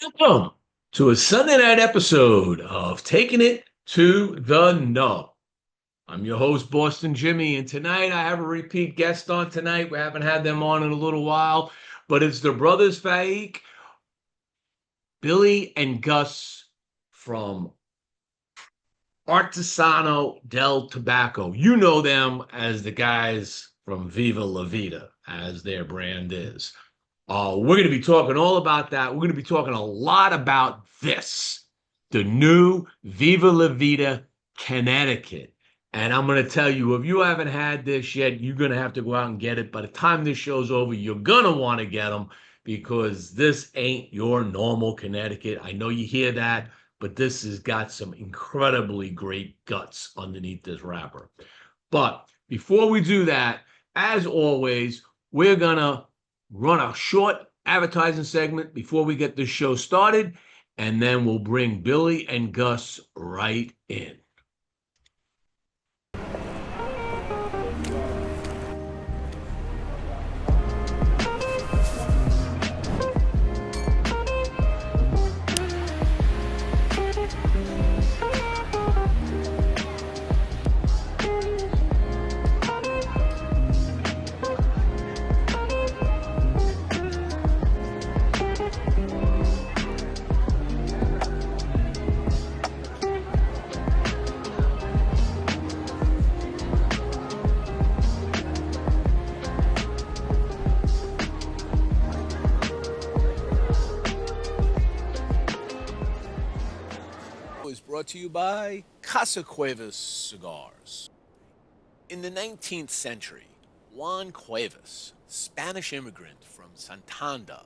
Welcome to a Sunday night episode of Taking It to the Nub. I'm your host, Boston Jimmie, and tonight I have a repeat guest on tonight. We haven't had them on in a little while, but it's the brothers Fakih, Billy and Gus from Artesano Del Tobacco. You know them as the guys from Viva La Vida, as their brand is. We're going to be talking all about that. We're going to be talking a lot about this, the new Viva La Vida Connecticut. And I'm going to tell you, if you haven't had this yet, you're going to have to go out and get it. By the time this show's over, you're going to want to get them because this ain't your normal Connecticut. I know you hear that, but this has got some incredibly great guts underneath this wrapper. But before we do that, as always, we're going to run a short advertising segment before we get this show started, and then we'll bring Billy and Gus right in. Brought to you by Casa Cuevas Cigars. In the 19th century, Juan Cuevas, Spanish immigrant from Santander,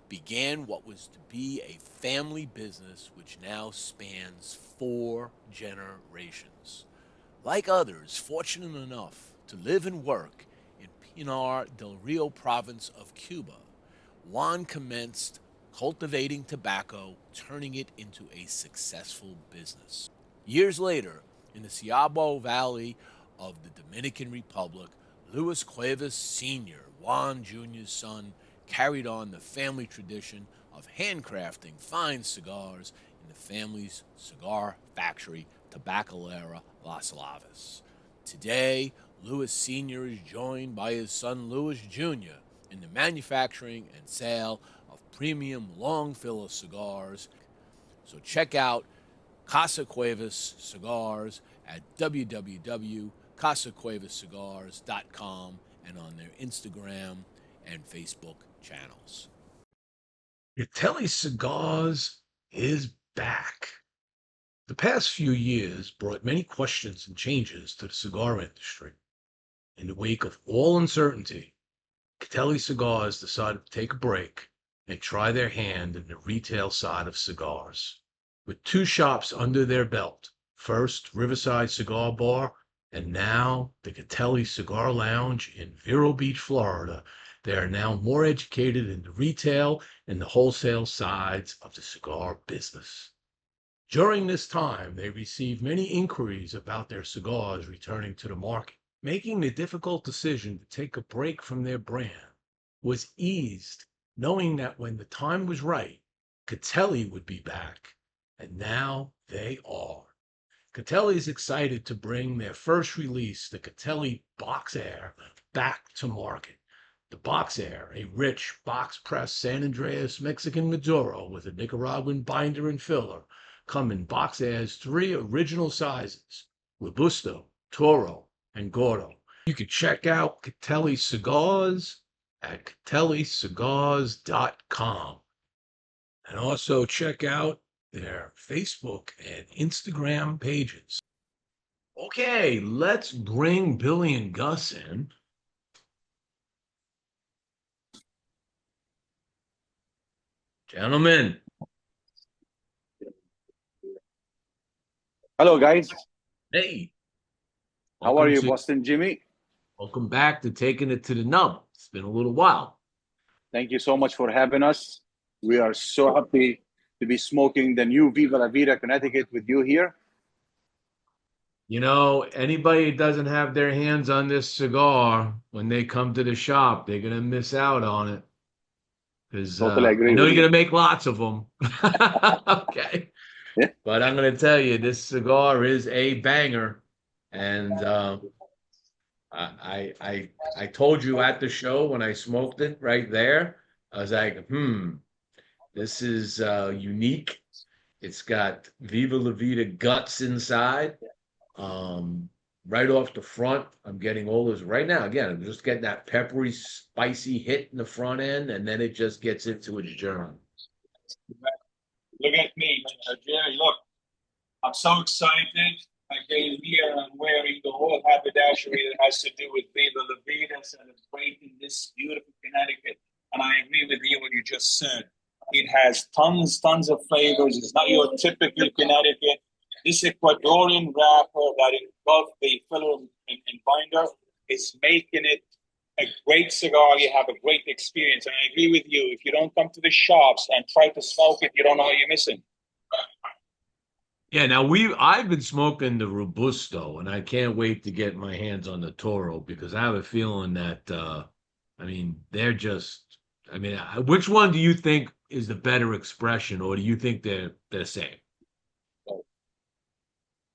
began what was to be a family business which now spans 4 generations. Like others fortunate enough to live and work in Pinar del Rio province of Cuba, Juan commenced cultivating tobacco, turning it into a successful business. Years later, in the Ciabo Valley of the Dominican Republic, Luis Cuevas Sr., Juan Jr.'s son, carried on the family tradition of handcrafting fine cigars in the family's cigar factory, Tabacalera Las Lavas. Today, Luis Sr. is joined by his son Luis Jr. in the manufacturing and sale of premium long filler cigars. So check out Casa Cuevas Cigars at www.casacuevascigars.com and on their Instagram and Facebook channels. Catelli Cigars is back. The past few years brought many questions and changes to the cigar industry. In the wake of all uncertainty, Catelli Cigars decided to take a break and try their hand in the retail side of cigars. With 2 shops under their belt, first Riverside Cigar Bar, and now the Catelli Cigar Lounge in Vero Beach, Florida, they are now more educated in the retail and the wholesale sides of the cigar business. During this time, they received many inquiries about their cigars returning to the market. Making the difficult decision to take a break from their brand was eased knowing that when the time was right, Catelli would be back, and now they are. Catelli is excited to bring their first release, the Catelli Box Air, back to market. The Box Air, a rich box-pressed San Andreas Mexican Maduro with a Nicaraguan binder and filler, come in Box Air's 3 original sizes, Robusto, Toro, and Gordo. You can check out Catelli Cigars at catellicigars.com. And also check out their Facebook and Instagram pages. Okay, let's bring Billy and Gus in. Gentlemen. Hello, guys. Hey. How are you, Boston Jimmie? Welcome back to Taking It to the Nub. It's been a little while. Thank you so much for having us. We are so happy to be smoking the new Viva La Vida Connecticut with you here. You know, anybody that doesn't have their hands on this cigar when they come to the shop, they're going to miss out on it. because Totally I agree know with you're you. gonna make lots of them. Okay, Yeah. but I'm gonna tell you, this cigar is a banger, and I told you at the show when I smoked it right there, I was like, this is unique. It's got Viva La Vida guts inside. Um, right off the front, I'm getting all this right now. Again, I'm just getting that peppery, spicy hit in the front end, and then it just gets into its journey. Look at me, Jerry. Look, I'm so excited. Again, here I'm wearing the whole haberdashery that has to do with Viva La Vida, celebrating this beautiful Connecticut. And I agree with you what you just said. It has tons of flavors. It's not your typical Connecticut. This Ecuadorian wrapper that engulfs the filler and binder is making it a great cigar. You have a great experience. And I agree with you. If you don't come to the shops and try to smoke it, you don't know what you're missing. Yeah, now I've been smoking the Robusto, and I can't wait to get my hands on the Toro because I have a feeling that I mean they're just I mean which one do you think is the better expression, or do you think they're the same?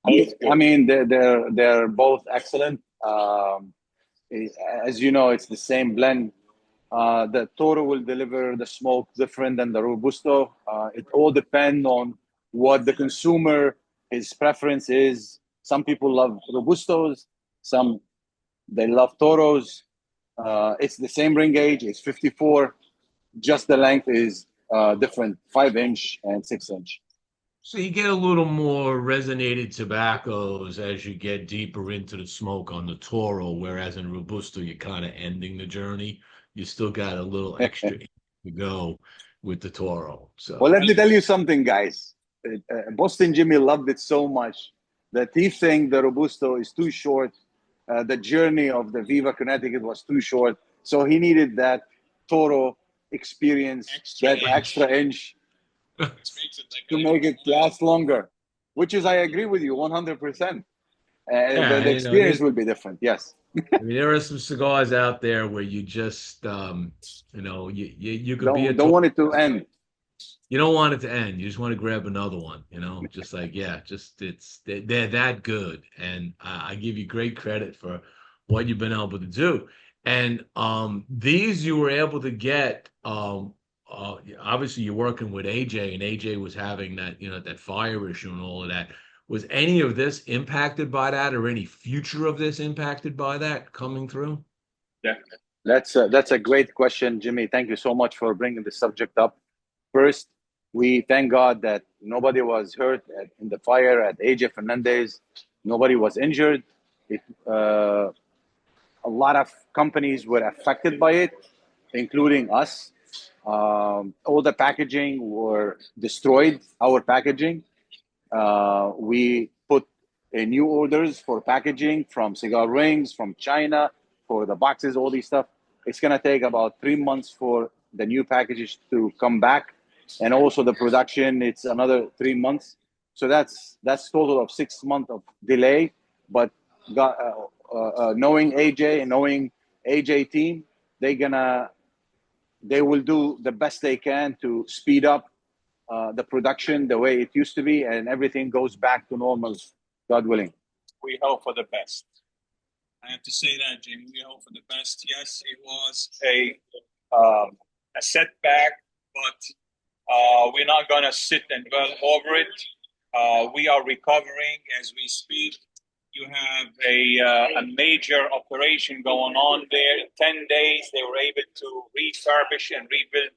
I mean, they're both excellent. As you know, it's the same blend. The Toro will deliver the smoke different than the Robusto. It all depends on what the consumer, his preference is. Some people love Robustos, some they love Toros. It's the same ring gauge, it's 54, just the length is different, 5 inch and 6 inch. So you get a little more resonated tobaccos as you get deeper into the smoke on the Toro, whereas in Robusto you're kind of ending the journey. You still got a little extra to go with the Toro. Well, So let me tell you something, guys. Boston Jimmie loved it so much that he think the Robusto is too short. The journey of the Viva Connecticut was too short. So he needed that Toro experience, that extra inch to make it last longer, which is, I agree with you 100%. The yeah, experience will be different. Yes. I mean, there are some cigars out there where you just, you could be a Don't Toro. want it to end. You don't want it to end. You just want to grab another one, just like, yeah, just they're that good. And I give you great credit for what you've been able to do. And these you were able to get, obviously you're working with AJ, and AJ was having that fire issue and all of that. Was any of this impacted by that, or any future of this impacted by that coming through? Yeah. That's a great question, Jimmy. Thank you so much for bringing the subject up. First, we thank God that nobody was hurt in the fire at AJ Fernandez. Nobody was injured. A lot of companies were affected by it, including us. All the packaging were destroyed, our packaging. We put new orders for packaging from cigar rings, from China, for the boxes, all these stuff. It's going to take about 3 months for the new packages to come back. And also the production, it's another 3 months. So that's total of 6 months of delay. But knowing AJ and knowing AJ team, they will do the best they can to speed up the production the way it used to be, and everything goes back to normal, God willing. We hope for the best. I have to say that, Jamie. We hope for the best. Yes, it was a setback, but we're not going to sit and dwell over it. We are recovering as we speak. You have a major operation going on there. In 10 days, they were able to refurbish and rebuild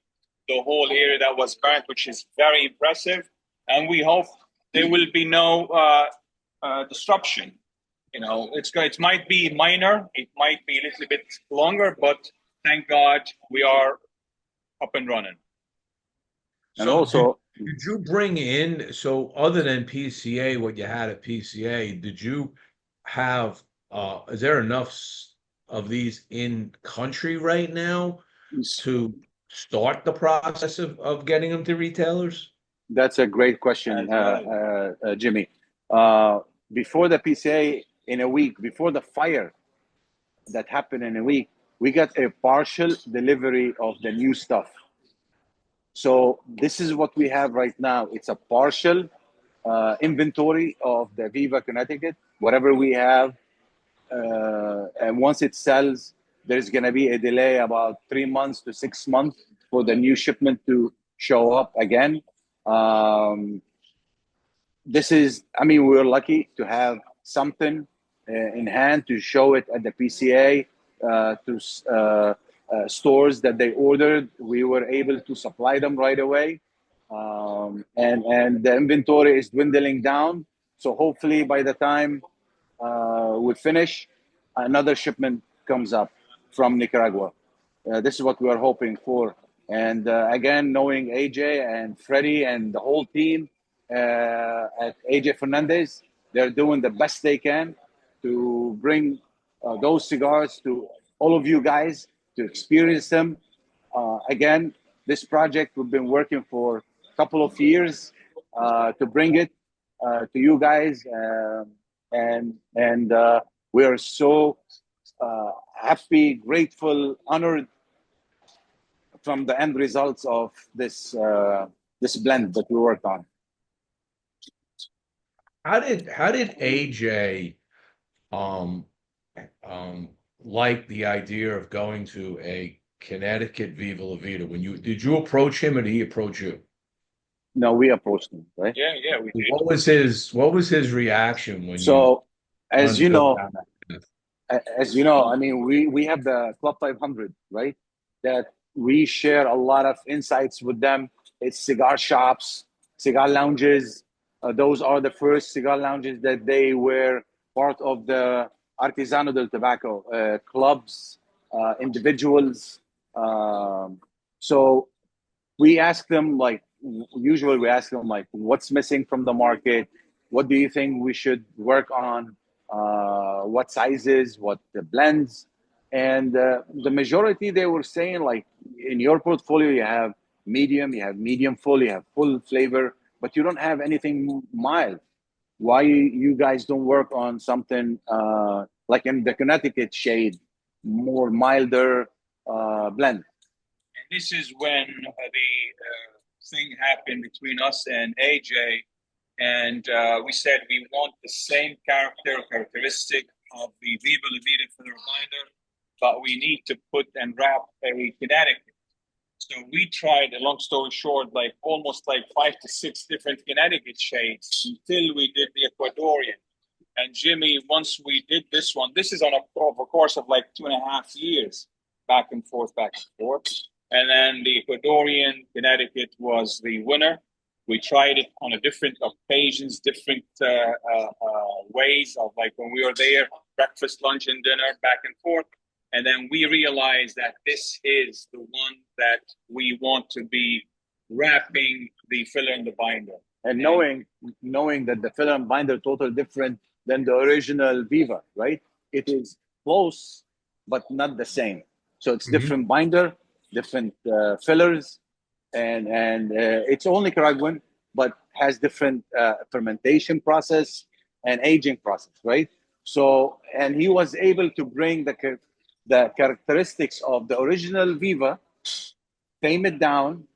the whole area that was burnt, which is very impressive. And we hope there will be no disruption. It might be minor, it might be a little bit longer, but thank God we are up and running. And also, did you bring in, so other than PCA, what you had at PCA, did you have, is there enough of these in country right now to start the process of getting them to retailers? That's a great question, Jimmy. Before the PCA, in a week, before the fire that happened in a week, we got a partial delivery of the new stuff. So this is what we have right now. It's a partial inventory of the Viva Connecticut, whatever we have. And once it sells, there's going to be a delay about 3 months to 6 months for the new shipment to show up again. This is, I mean, we're lucky to have something in hand to show it at the PCA to stores that they ordered. We were able to supply them right away. And the inventory is dwindling down. So hopefully by the time we finish, another shipment comes up from Nicaragua. This is what we are hoping for. And again, knowing AJ and Freddie and the whole team at AJ Fernandez, they're doing the best they can to bring those cigars to all of you guys to experience them. Again, this project we've been working for a couple of years to bring it to you guys, and we are so happy, grateful, honored from the end results of this this blend that we worked on. How did AJ like the idea of going to a Connecticut Viva La Vida? Did you approach him or did he approach you? No, we approached him, right? Yeah, we did. What was his reaction when So, you as you know, down that path? I mean, we have the Club 500, right? That we share a lot of insights with them. It's cigar shops, cigar lounges. Those are the first cigar lounges that they were part of the Artesano Del Tobacco clubs, individuals. So we ask them, like, usually we ask them, like, what's missing from the market? What do you think we should work on? What sizes, what the blends? And the majority, they were saying, like, in your portfolio, you have medium full, you have full flavor, but you don't have anything mild. Why you guys don't work on something like in the Connecticut shade, more milder blend? And this is when the thing happened between us and AJ, and we said we want the same characteristic of the Viva La Vida filler binder, but we need to put and wrap a Connecticut. So we tried, a long story short, like almost like 5 to 6 different Connecticut shades until we did the Ecuadorian. And Jimmy, once we did this one, this is on a course of like 2.5 years, back and forth. And then the Ecuadorian Connecticut was the winner. We tried it on a different occasions, different ways of, like, when we were there, breakfast, lunch, and dinner, back and forth. And then we realized that this is the one that we want to be wrapping the filler and the binder. And knowing that the filler and binder are totally different than the original Viva, right? It is close, but not the same. So it's different binder, different fillers, and it's only Nicaraguan, but has different fermentation process and aging process, right? So, and he was able to bring the characteristics of the original Viva, tame it down,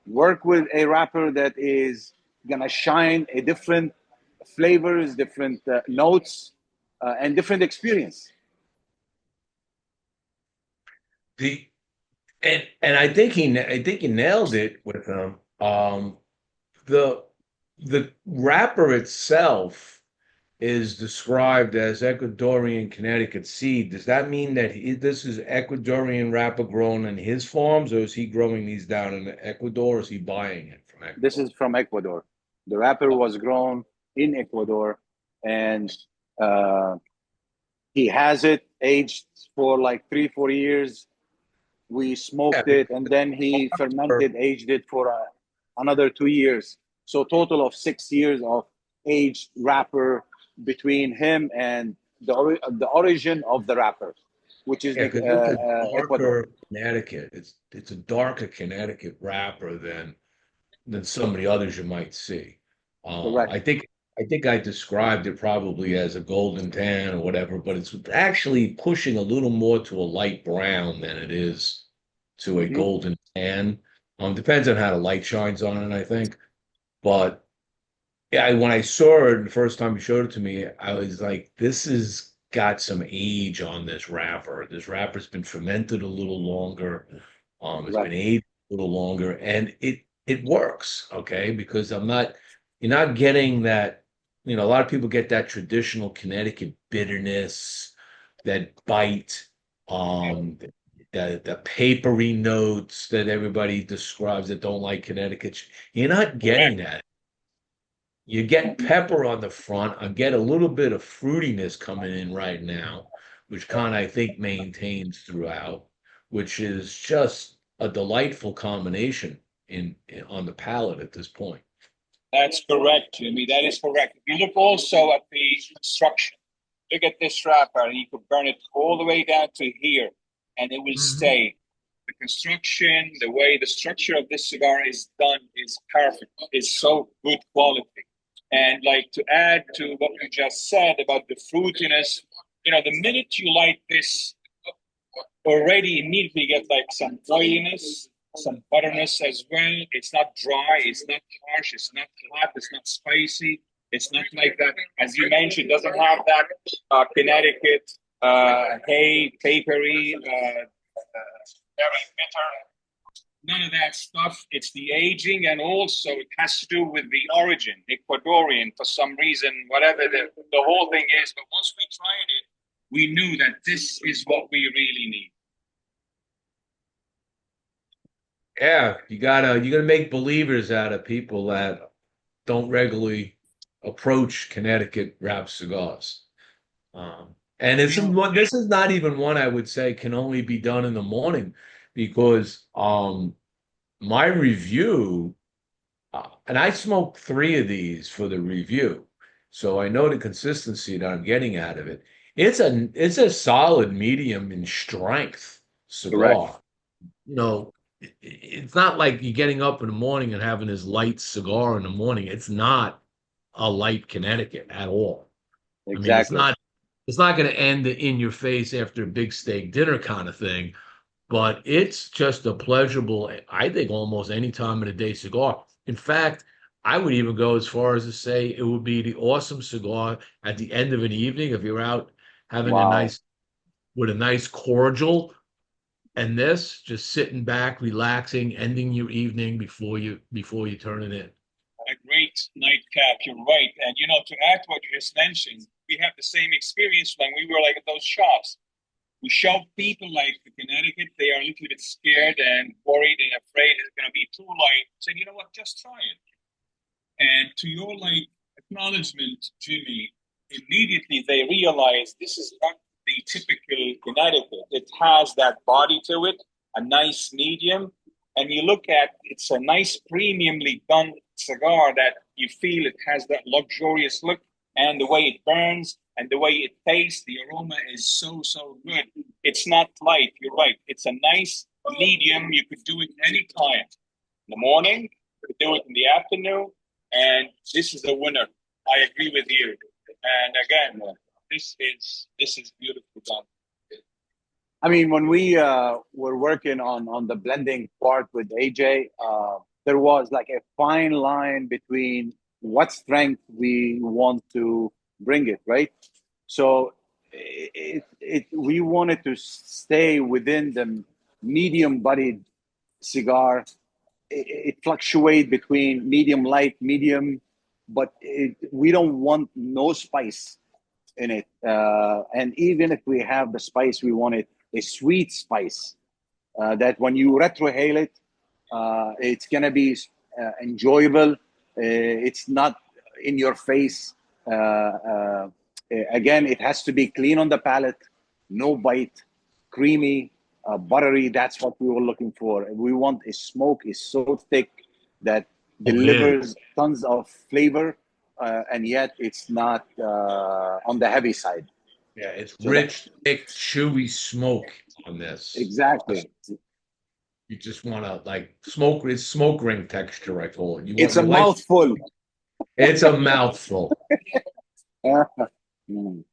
work with a wrapper that is gonna shine a different flavors, different notes, and different experience. And I think he nailed it with him. The wrapper itself is described as Ecuadorian Connecticut seed. Does that mean that this is Ecuadorian wrapper grown in his farms, or is he growing these down in Ecuador, or is he buying it from Ecuador? This is from Ecuador. The wrapper was grown in Ecuador, and he has it aged for like 3-4 years. We smoked it, and then he fermented, aged it for another 2 years. So total of 6 years of aged wrapper between him and the origin of the wrapper, which is Ecuador. Connecticut. It's a darker Connecticut wrapper than some of the others you might see. I think I described it probably as a golden tan or whatever, but it's actually pushing a little more to a light brown than it is to a golden tan. Depends on how the light shines on it, I think. But yeah, when I saw it the first time you showed it to me, I was like, this has got some age on this wrapper. This wrapper's been fermented a little longer. It's been Right. aged a little longer, and it works, okay? Because you're not getting that, a lot of people get that traditional Connecticut bitterness, that bite, um, the papery notes that everybody describes that don't like Connecticut. You're not getting Correct. that. You get pepper on the front. I get a little bit of fruitiness coming in right now, which kind of I think maintains throughout, which is just a delightful combination on the palate at this point. That's correct, Jimmy. That is correct. If you look also at the construction, look at this wrapper, and you could burn it all the way down to here, and it will Mhm. stay. The construction, the way the structure of this cigar is done is perfect. It's so good quality. And like to add to what you just said about the fruitiness, the minute you light this, already immediately get like some oiliness, some butterness as well. It's not dry, it's not harsh, it's not hot, it's not spicy. It's not like that, as you mentioned, doesn't have that Connecticut hay, papery, very bitter. None of that stuff. It's the aging, and also it has to do with the origin, Ecuadorian, for some reason, whatever the whole thing is. But once we tried it, we knew that this is what we really need. Yeah, you gotta make believers out of people that don't regularly approach Connecticut wrapped cigars. And You know, this is not even one I would say can only be done in the morning because my review, and I smoked three of these for the review, so I know the consistency that I'm getting out of it. It's a solid medium in strength Correct. cigar. It's not like you're getting up in the morning and having this light cigar in the morning. It's not a light Connecticut at all. I mean, Exactly. it's not going to end in your face after a big steak dinner kind of thing, but it's just a pleasurable, I think, almost any time of the day cigar. In fact, I would even go as far as to say it would be the awesome cigar at the end of an evening if you're out having Wow. a nice cordial and this just sitting back, relaxing, ending your evening before you turn it in. a great nightcap. You're right. And to add to what you just mentioned, we have the same experience when we were like at those shops. We show people like the Connecticut, they are a little bit scared and worried and afraid it's going to be too light. Said, you know what, just try it. And to your like acknowledgement, Jimmy, immediately they realize this is not the typical Connecticut. It has that body to it, a nice medium. And you look at it's a nice premiumly done cigar that you feel it has that luxurious look, and the way it burns and the way it tastes, the aroma is so, so good. It's not light, you're right. It's a nice medium. You could do it anytime. In the morning, you could do it in the afternoon, and this is a winner. I agree with you. And again, this is beautiful done. I mean, when we were working on the blending part with AJ, there was like a fine line between what strength we want to bring it, right? So we wanted to stay within the medium-bodied cigar. It fluctuates between medium light, medium, but we don't want no spice in it. And even if we have the spice, we want it a sweet spice that when you retrohale it, it's gonna be enjoyable. It's not in your face. Again, it has to be clean on the palate, no bite, creamy, buttery. That's what we were looking for. We want a smoke is so thick that Oh, it is. delivers tons of flavor, and yet it's not on the heavy side. Yeah, it's So that rich, thick, chewy smoke on this. exactly, You just want to like smoke. It's smoke ring texture, I call it. it's a You like. mouthful. It's a mouthful. Mm.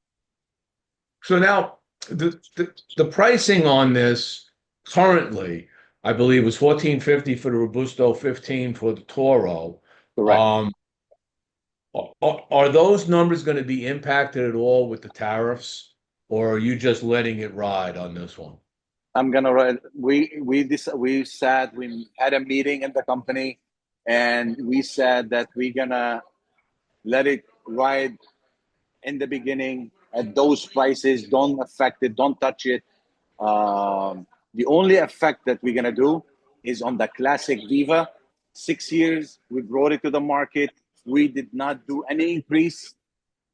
So now the pricing on this currently. I believe it was 1450 for the Robusto, 15 for the Toro. Correct. Um, are those numbers going to be impacted at all with the tariffs, or are you just letting it ride on this one? I'm gonna write. We said we had a meeting in the company, and we said that we're gonna let it ride in the beginning at those prices. Don't affect it. Don't touch it. The only effect that we're gonna do is on the classic Viva. 6 years we brought it to the market. We did not do any increase.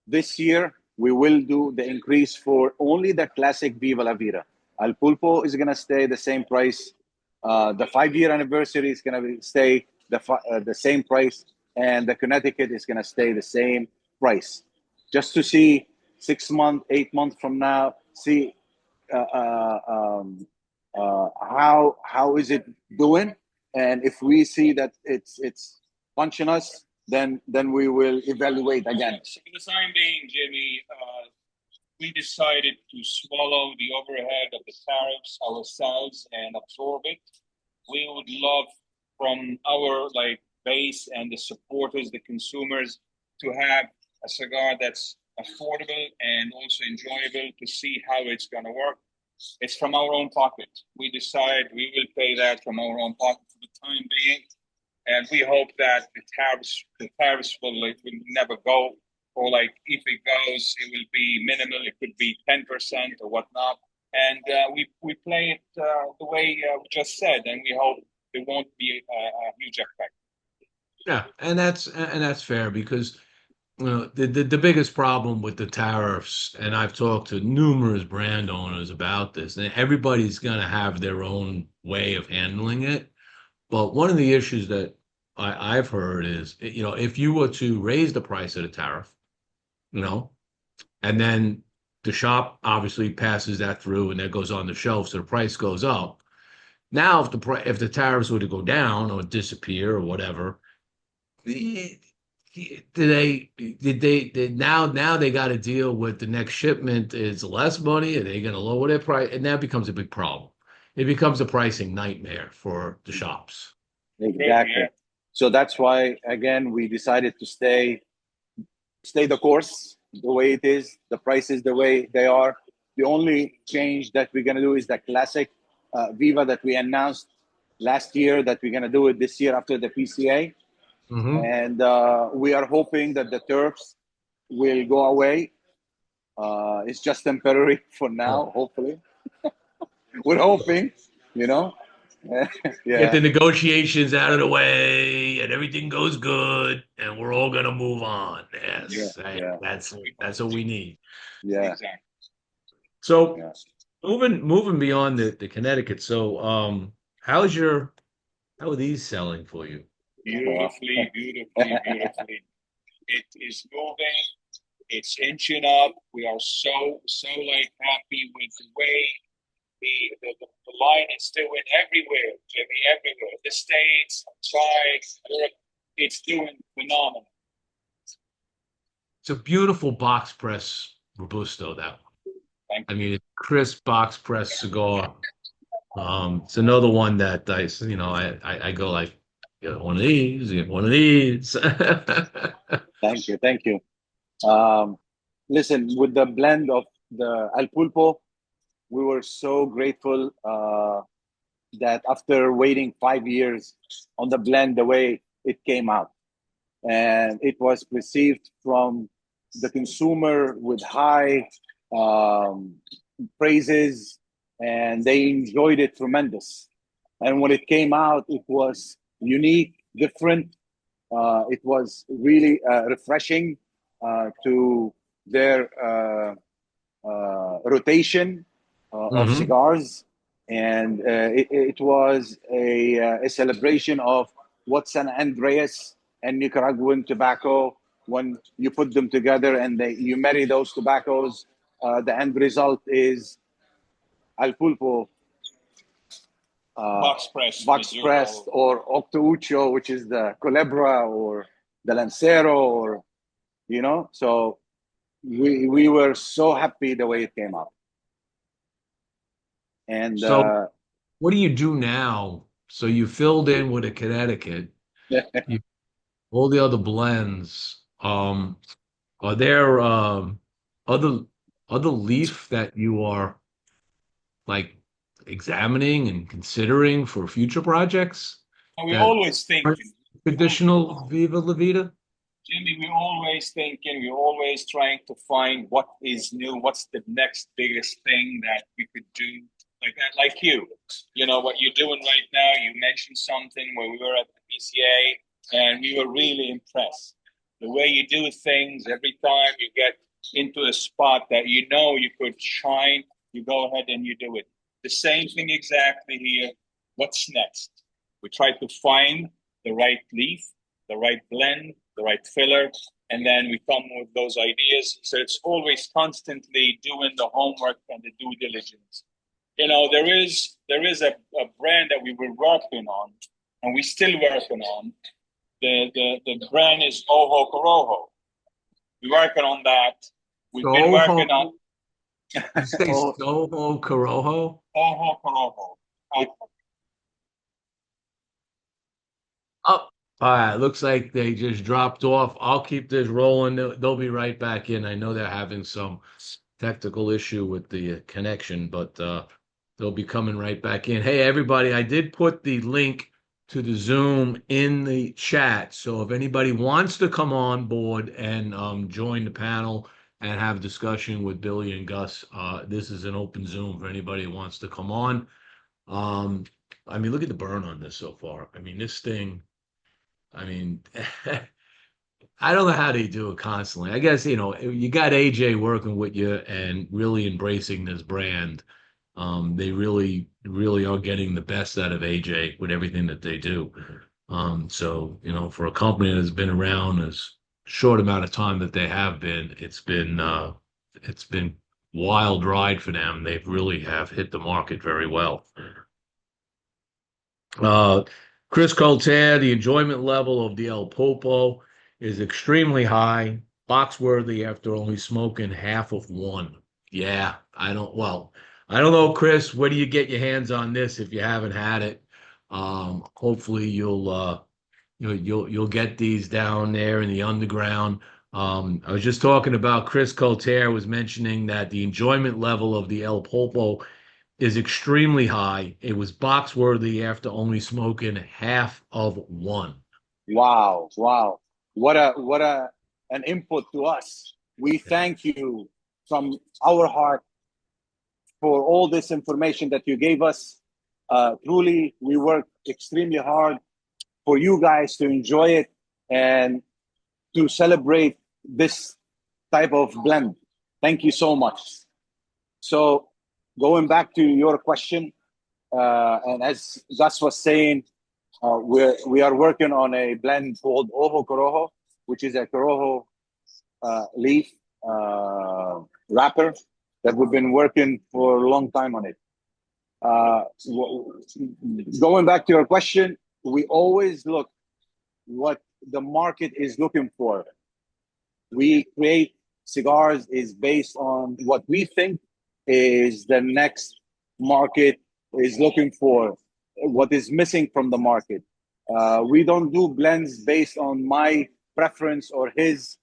This year, we will do the increase for only the classic Viva La Vida. Al Pulpo is going to stay the same price. The 5-year anniversary is going to stay the same price. And the Connecticut is going to stay the same price. Just to see 6 months, 8 months from now, see how is it doing. And if we see that it's punching us, then we will evaluate again. So for the time being, Jimmy, we decided to swallow the overhead of the tariffs ourselves and absorb it. We would love from our base and the supporters, the consumers, to have a cigar that's affordable and also enjoyable to see how it's going to work. It's from our own pocket. We decide we will pay that from our own pocket for the time being. And we hope that the tariffs will never go, or if it goes, it will be minimal. It could be 10% or whatnot. And we play it the way we just said, and we hope it won't be a huge effect. Yeah, and that's fair because the biggest problem with the tariffs, and I've talked to numerous brand owners about this, and everybody's going to have their own way of handling it. But one of the issues that I've heard is, if you were to raise the price of the tariff, and then the shop obviously passes that through and that goes on the shelf, so the price goes up. Now, if the tariffs were to go down or disappear or whatever, now they got to deal with the next shipment is less money. Are they going to lower their price? And that becomes a big problem. It becomes a pricing nightmare for the shops. Exactly. So that's why, again, we decided to stay the course the way it is. The prices the way they are. The only change that we're going to do is the classic Viva that we announced last year, that we're going to do it this year after the PCA. Mm-hmm. And we are hoping that the turfs will go away. It's just temporary for now, hopefully. We're hoping, Yeah. Get the negotiations out of the way and everything goes good and we're all gonna move on. Yes, that's what we need. Yeah. So moving beyond the Connecticut. So how are these selling for you? Beautifully. It is moving. It's inching up. We are so happy with the way the line is doing everywhere, Jimmy, everywhere. The States, outside, it's doing phenomenal. It's a beautiful box press Robusto, that one. I mean, crisp box press cigar. It's another one that I go get one of these, get one of these. Thank you. Listen, with the blend of the Al Pulpo, we were so grateful that after waiting 5 years on the blend, the way it came out, and it was received from the consumer with high praises, and they enjoyed it tremendous. And when it came out, it was unique, different. It was really refreshing to their rotation of cigars, and it was a celebration of what San Andreas and Nicaraguan tobacco. When you put them together and you marry those tobaccos, the end result is Al Pulpo box pressed, or Octaucho, which is the Culebra or the Lancero, or So we were so happy the way it came out. And So what do you do now? So you filled in with a Connecticut. You, all the other blends. Are there other other leaf that you are like examining and considering for future projects And we that always aren't thinking, traditional Viva La Vida? Jimmy, we're always thinking, we're always trying to find what is new, what's the next biggest thing that we could do. Like that, like you know, what you're doing right now. You mentioned something where we were at the PCA and we were really impressed. The way you do things, every time you get into a spot that you know you could shine, you go ahead and you do it. The same thing exactly here. What's next? We try to find the right leaf, the right blend, the right filler, and then we come with those ideas. So it's always constantly doing the homework and the due diligence. You know, there is a brand that we were working on, and we still working on. The brand is Ojo Corojo. We're working on that. We've been working Soho, on you say Oh, Soho Corojo? Ojo Corojo. Oh, all right. Looks like they just dropped off. I'll keep this rolling. They'll be right back in. I know they're having some technical issue with the connection, but they'll be coming right back in. Hey, everybody, I did put the link to the Zoom in the chat. So if anybody wants to come on board and join the panel and have a discussion with Billy and Gus, this is an open Zoom for anybody who wants to come on. Um, I mean, look at the burn on this so far. I mean, this thing. I mean, I don't know how they do it constantly. I guess, you got AJ working with you and really embracing this brand. They really, really are getting the best out of AJ with everything that they do. So, for a company that's been around as short amount of time that they have been, it's been wild ride for them. They really have hit the market very well. Uh, Chris Colter, the enjoyment level of the El Popo is extremely high, box worthy after only smoking half of one. Yeah, I don't know, Chris. Where do you get your hands on this if you haven't had it? Hopefully you'll get these down there in the underground. I was just talking about Chris Colter was mentioning that the enjoyment level of the El Popo is extremely high. It was box worthy after only smoking half of one. wow, wow. What a an input to us. We Yeah. thank you from our heart for all this information that you gave us. Truly, we work extremely hard for you guys to enjoy it and to celebrate this type of blend. Thank you so much. So, going back to your question, and as Gus was saying, we are working on a blend called Ojo Corojo, which is a Corojo leaf wrapper that we've been working for a long time on it. Going back to your question, we always look what the market is looking for. We create cigars is based on what we think is the next market is looking for, what is missing from the market. We don't do blends based on my preference or his.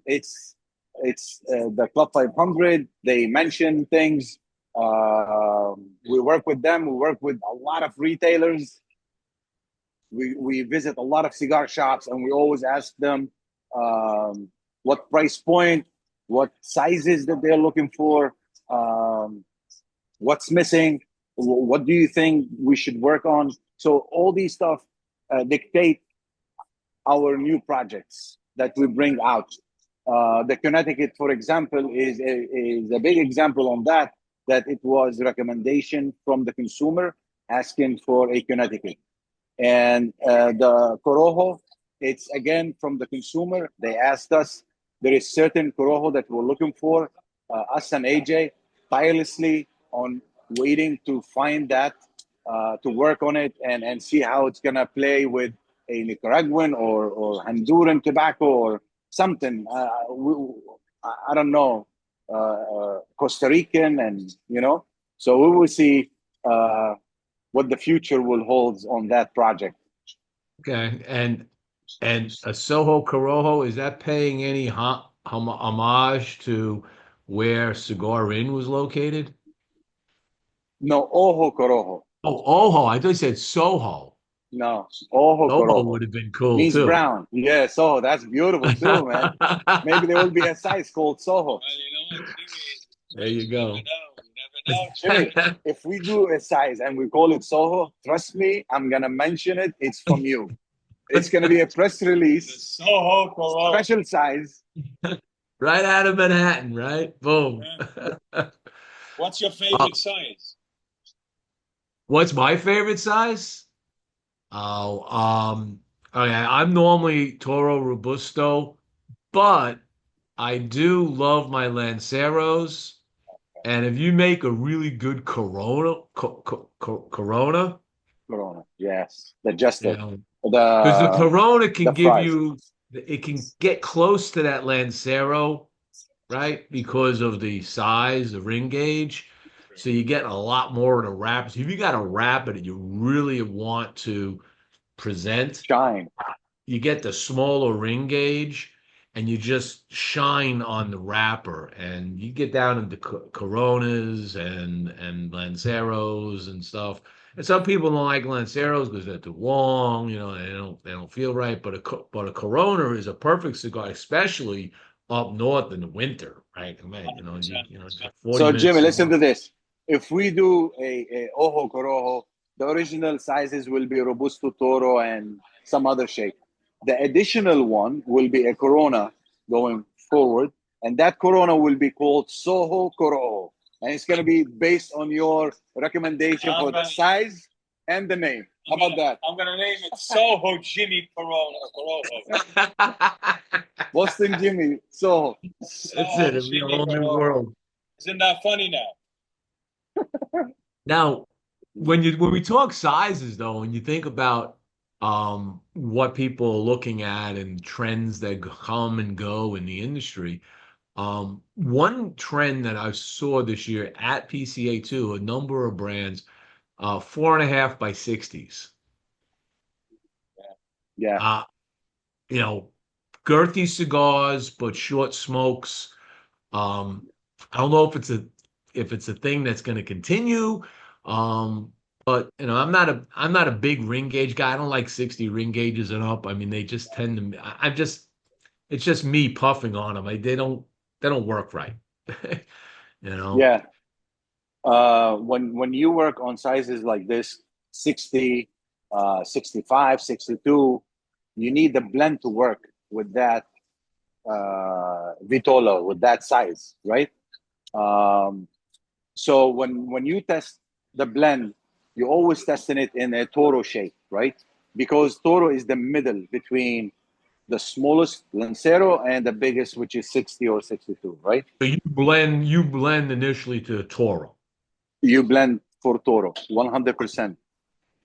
It's the Club 500. They mention things. We work with them. We work with a lot of retailers. We visit a lot of cigar shops, and we always ask them what price point, what sizes that they're looking for, what's missing, what do you think we should work on. So all these stuff dictate our new projects that we bring out. The Connecticut, for example, is a big example on that. That it was recommendation from the consumer asking for a Connecticut. And the Corojo, it's again from the consumer. They asked us, there is certain Corojo that we're looking for, us and AJ, tirelessly on waiting to find that, to work on it and see how it's going to play with a Nicaraguan or Honduran tobacco or something. I don't know, Costa Rican, and, so we will see what the future will hold on that project. Okay. And a Soho Corojo, is that paying any homage to where Cigar Inn was located? No, Ojo Corojo. Oh, Oho. I thought you said Soho. No, Ojo Soho Corojo would have been cool means too. brown. Yeah, Soho. That's beautiful too, man. Maybe there will be a size called Soho. Well, you know what, Jimmy? There you You never go. know. You never know, Jimmy, Jimmy. if we do a size and we call it Soho, trust me, I'm gonna mention it. It's from you. It's gonna be a press The release, Soho Corona. special size. Right out of Manhattan, right? Boom. What's your Uh, favorite size? what's my favorite size? Oh, okay, I'm normally Toro Robusto, but I do love my Lanceros. And if you make a really good Corona, Corona. Yes, the you Jester, know, because the the Corona the can give fries. you, it can get close to that Lancero, right? Because of the size, the ring gauge. So you get a lot more of the wraps. If you got a wrap that you really want to present, Shine. you get the smaller ring gauge and you just shine on the wrapper and you get down into Coronas and Lanceros and stuff. And some people don't like Lanceros because they're too long, they don't feel right. But a Corona is a perfect cigar, especially up north in the winter, right? Man, 100%. it's a 40 So minutes Jimmy, listen cigar. to this. If we do a Ojo Corojo, the original sizes will be Robusto Toro and some other shape. The additional one will be a Corona going forward, and that Corona will be called Soho Corojo, and it's going to be based on your recommendation I'm for the gonna, size and the name. How about that? I'm gonna name it Soho Jimmy Corona. Boston Jimmie Soho. That's Soho it. It'll be a Jimmy whole new Corona. world. Isn't that funny now? Now, when we talk sizes though, when you think about what people are looking at and trends that come and go in the industry, one trend that I saw this year at PCA too, a number of brands, 4.5 by 60s. Yeah. Uh, you know, girthy cigars, but short smokes. Um, I don't know if it's a thing that's going to continue. But I'm not a big ring gauge guy. I don't like 60 ring gauges and up. I mean, they just tend to. I'm just it's just me puffing on them. They don't work right. You know. Yeah. When you work on sizes like this, 60, 65, 62, you need the blend to work with that Vitolo, with that size, right? Um, so when you test the blend, you always testing it in a Toro shape, right? Because Toro is the middle between the smallest Lancero and the biggest, which is 60 or 62, right? So you blend initially to Toro. You blend for Toro 100%.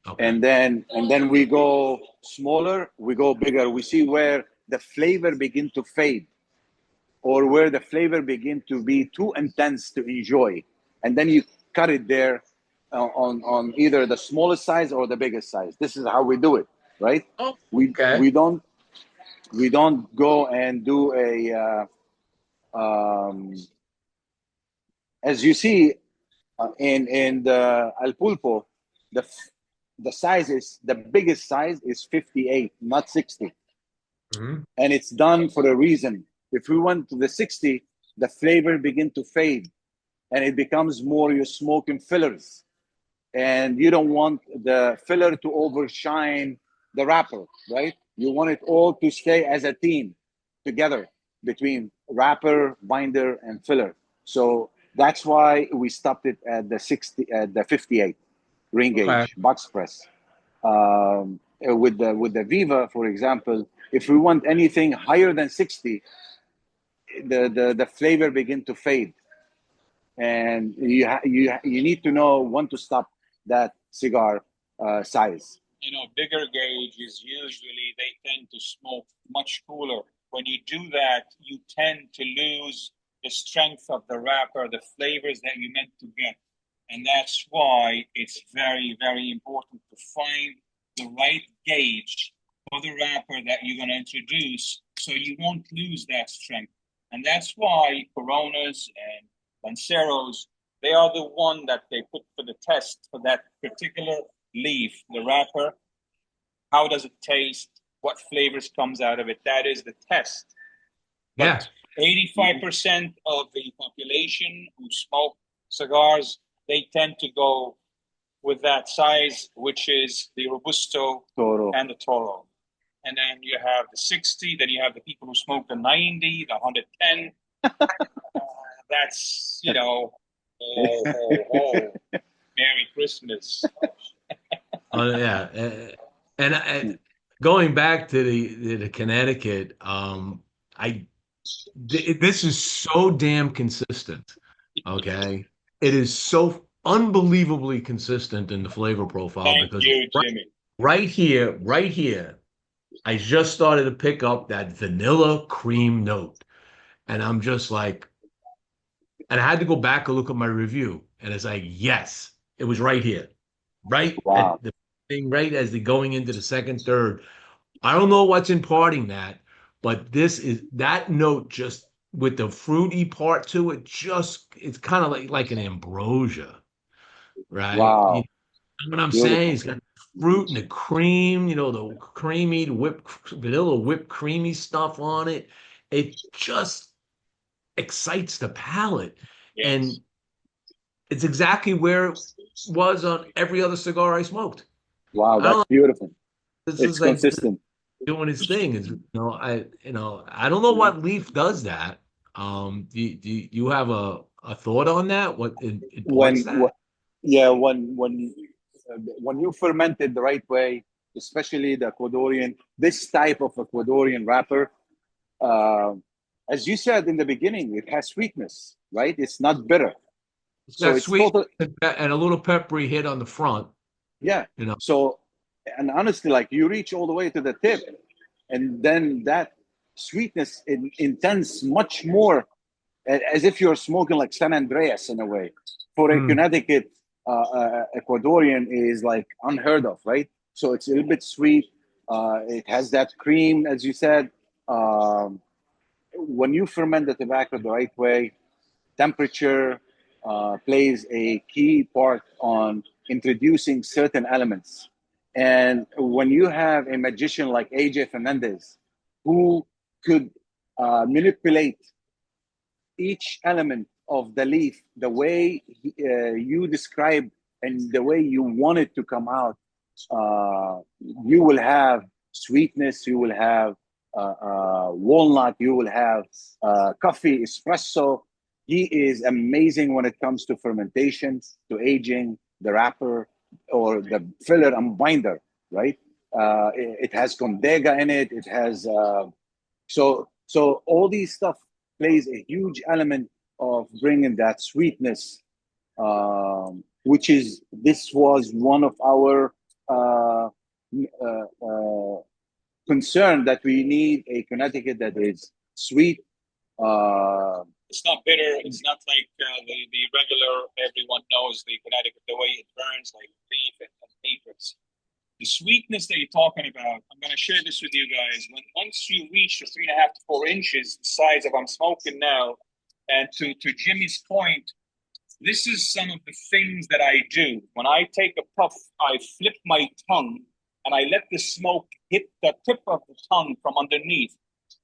Okay. And then we go smaller, we go bigger. We see where the flavor begin to fade or where the flavor begin to be too intense to enjoy, and then you cut it there on either the smallest size or the biggest size. This is how we do it, right? Oh, we okay. we don't we don't go and do a as you see in the Al Pulpo, the the size is the biggest size is 58, not 60, Mhm. and it's done for a reason. If we went to the 60, the flavor begin to fade, and it becomes more you're smoking fillers, and you don't want the filler to overshine the wrapper, right? You want it all to stay as a team together between wrapper, binder, and filler. So that's why we stopped it at the 60, at the 58 ring Okay. gauge box press. With the Viva, for example, if we want anything higher than 60, the flavor begin to fade, and you need to know when to stop that cigar size. Bigger gauges usually they tend to smoke much cooler. When you do that, you tend to lose the strength of the wrapper, the flavors that you meant to get. And that's why it's very, very important to find the right gauge for the wrapper that you're going to introduce so you won't lose that strength. And that's why Coronas and Lanceros, they are the one that they put for the test for that particular leaf, the wrapper. How does it taste? What flavors comes out of it? That is the test. Yeah. But 85% of the population who smoke cigars, they tend to go with that size, which is the Robusto Toro. and the Toro. And then you have the 60, then you have the people who smoke the 90, the 110. That's, you know, Merry Christmas. Oh yeah, and going back to the Connecticut, this is so damn consistent. Okay, it is so unbelievably consistent in the flavor profile Thank because you, Jimmy. right here, I just started to pick up that vanilla cream note, and I'm just like, and I had to go back and look at my review, and it's like, yes, it was right here, right Wow. at the thing, right as the going into the second, third. I don't know what's imparting that, but this is that note just with the fruity part to it. Just it's kind of like an ambrosia, right? You Wow. know what I'm saying? Beautiful. It's got fruit and the cream, you know, the creamy vanilla whipped creamy stuff on it. It just excites the palate, Yes. and it's exactly where it was on every other cigar I smoked. Wow, I don't that's know. beautiful. This It's is like consistent. doing his thing. Is I don't know what leaf does that. Do you have a thought on that? What it When, imparts that? yeah, when you ferment it the right way, especially the Ecuadorian, this type of Ecuadorian wrapper, uh, as you said in the beginning, it has sweetness, right? It's not bitter. It's So got it's sweet total, and a little peppery hit on the front. yeah. You know. So, and honestly, like you reach all the way to the tip, and then that sweetness intense much more as if you're smoking like San Andreas in a way. For a Mm, Connecticut Ecuadorian is like unheard of, right? So it's a little bit sweet. It has that cream, as you said. Um, when you ferment the tobacco the right way, temperature plays a key part on introducing certain elements. And when you have a magician like AJ Fernandez, who could manipulate each element of the leaf the way you describe and the way you want it to come out, you will have sweetness, you will have walnut, you will have coffee, espresso. He is amazing when it comes to fermentation, to aging, the wrapper, or the filler and binder, right? It has condega in it. It has so all these stuff plays a huge element of bringing that sweetness, which is this was one of our concern that we need a Connecticut that is sweet. It's not bitter. It's not like the regular, everyone knows the Connecticut, the way it burns like beef and matrix. The sweetness that you're talking about, I'm going to share this with you guys. Once you reach the 3.5 to 4 inches, the size of I'm smoking now, and to Jimmy's point, this is some of the things that I do. When I take a puff, I flip my tongue and I let the smoke hit the tip of the tongue from underneath.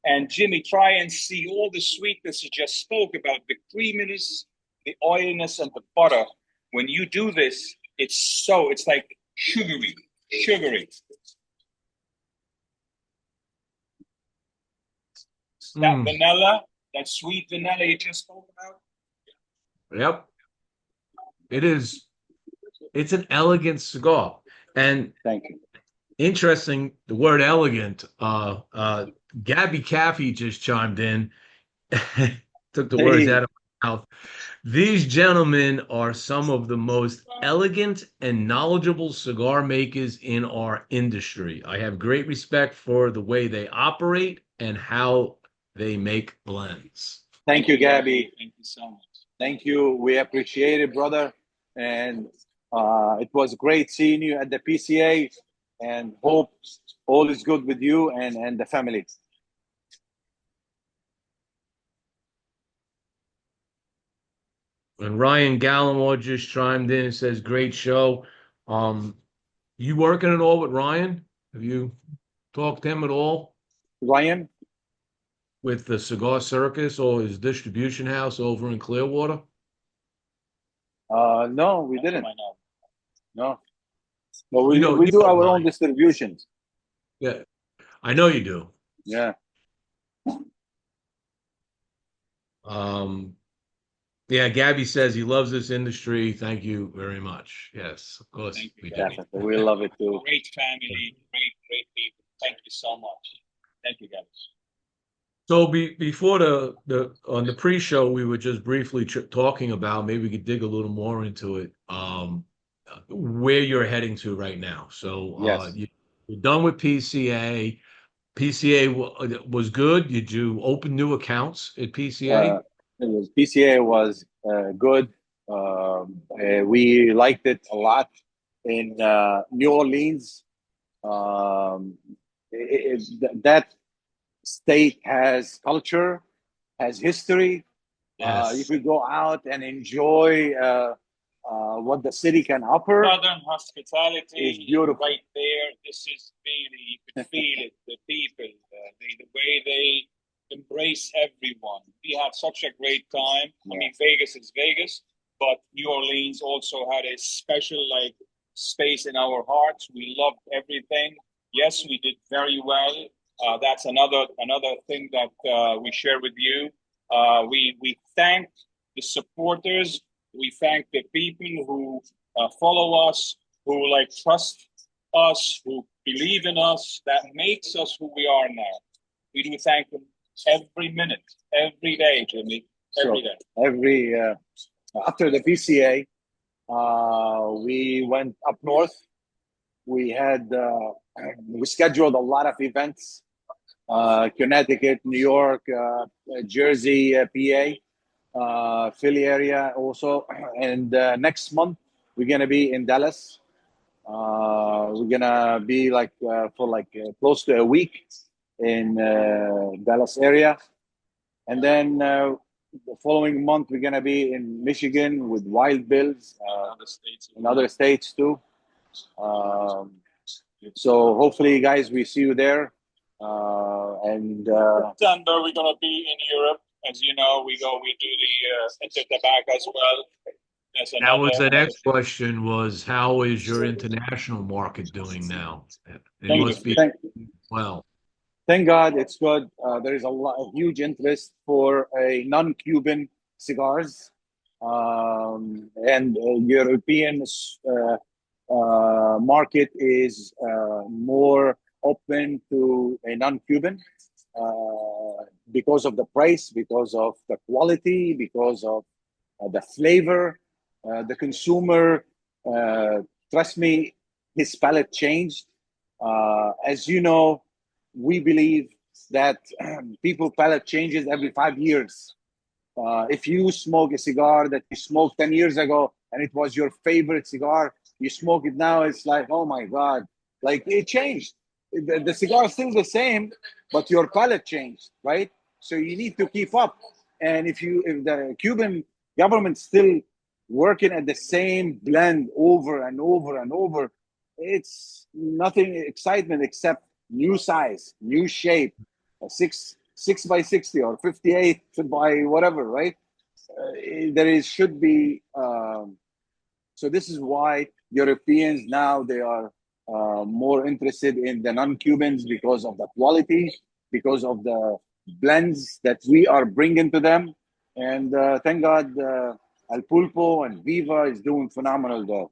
And Jimmy, try and see all the sweetness you just spoke about, the creaminess, the oiliness, and the butter. When you do this, it's like sugary. That vanilla, that sweet vanilla you just spoke about. Yep. It is. It's an elegant cigar, and Thank you. interesting. The word elegant. Gabby Caffey just chimed in, took the words Hey, out of my mouth. These gentlemen are some of the most elegant and knowledgeable cigar makers in our industry. I have great respect for the way they operate and how they make blends. thank you, Gabby. Thank you so much. Thank you. We appreciate it, brother. and it was great seeing you at the PCA, and hope all is good with you and the family. And Ryan Gallimore just chimed in and says, "Great show." You working at all with Ryan? Have you talked to him at all Ryan? with the Cigar Circus or his distribution house over in Clearwater? No, we didn't. No, but we You do know our own Ryan. distributions. Yeah, I know you do. Yeah. Um, yeah, Gabby says he loves this industry. Thank you very much. Yes, of course Thank you, we do. Gabby. Definitely. We love it too. Great family, great people. Thank you so much. Thank you, guys. So before the on the pre-show, we were just briefly talking about, maybe we could dig a little more into it. Where you're heading to right now. So Yes. you're done with PCA. PCA was good. Did you open new accounts at Uh, PCA? PCA was good. We liked it a lot in New Orleans. Um, that state has culture, has history. You Yes. could go out and enjoy what the city can offer. Southern hospitality Is beautiful. right there. This is really, you could feel it. The people, the way they embrace everyone. We had such a great time. I mean, Vegas is Vegas, but New Orleans also had a special space in our hearts. We loved everything. Yes, we did very well. That's another thing that we share with you. We thank the supporters. We thank the people who follow us, who trust us, who believe in us. That makes us who we are now. We do thank them every minute, every day, Jimmy, every day. Every after the PCA, we went up north. We had we scheduled a lot of events: Connecticut, New York, Jersey, PA, Philly area also. And next month we're gonna be in Dallas. We're gonna be for close to a week in Dallas area, and then the following month we're gonna be in Michigan with Wild Bills, in other states too. So hopefully, guys, we see you there. And September we're gonna be in Europe. As you know, we do the Tobacco as well. That was the next question, was how is your international market doing now? It must be well. Thank God it's good. There is a huge interest for a non-Cuban cigars, and European market is more open to a non-Cuban because of the price, because of the quality, because of the flavor. The consumer, trust me, his palate changed. As you know, we believe that people palate changes every 5 years. If you smoke a cigar that you smoked 10 years ago and it was your favorite cigar, you smoke it now, it's like, oh my God, like it changed. The cigar is still the same, but your palate changed, right? So you need to keep up. And if the Cuban government still working at the same blend over and over and over, it's nothing excitement except new size, new shape, a 6x60 or 58 by whatever, right? Should be. So this is why Europeans now they are more interested in the non-Cubans because of the quality, because of the blends that we are bringing to them, and thank God, El Pulpo and Viva is doing phenomenal though.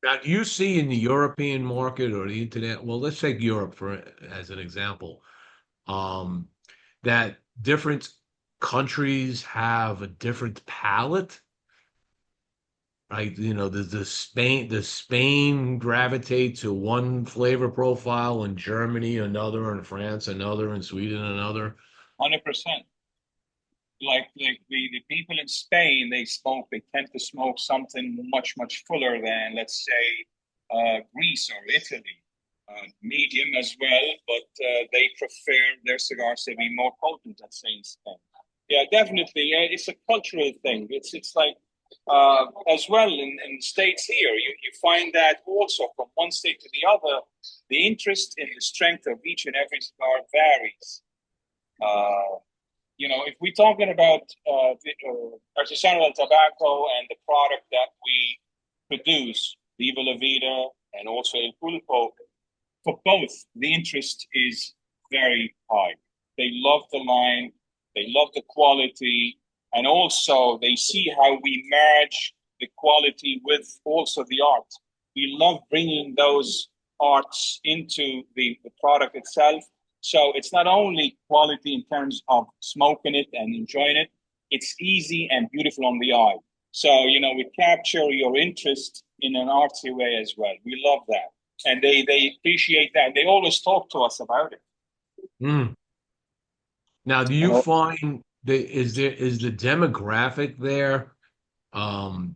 Now, do you see in the European market or the internet, well, let's take Europe as an example, um, that different countries have a different palate, right? You know, does Spain gravitate to one flavor profile, and Germany another, and France another, and Sweden another? 100%. like the people in Spain, they tend to smoke something much fuller than, let's say, Greece or Italy. Medium as well, but they prefer their cigars to be more potent, let's say, in Spain. Yeah, definitely. Yeah, it's a cultural thing. It's like as well in states here, you find that also from one state to the other, the interest in the strength of each and every cigar varies. Uh, if we're talking about Artesano Del Tobacco and the product that we produce, Viva La Vida and also El Pulpo, for both, the interest is very high. They love the line, they love the quality, and also they see how we merge the quality with also the art. We love bringing those arts into the product itself. So it's not only quality in terms of smoking it and enjoying it, it's easy and beautiful on the eye. So, we capture your interest in an artsy way as well. We love that. And they appreciate that. They always talk to us about it. Mm. Now, do you find is the demographic there um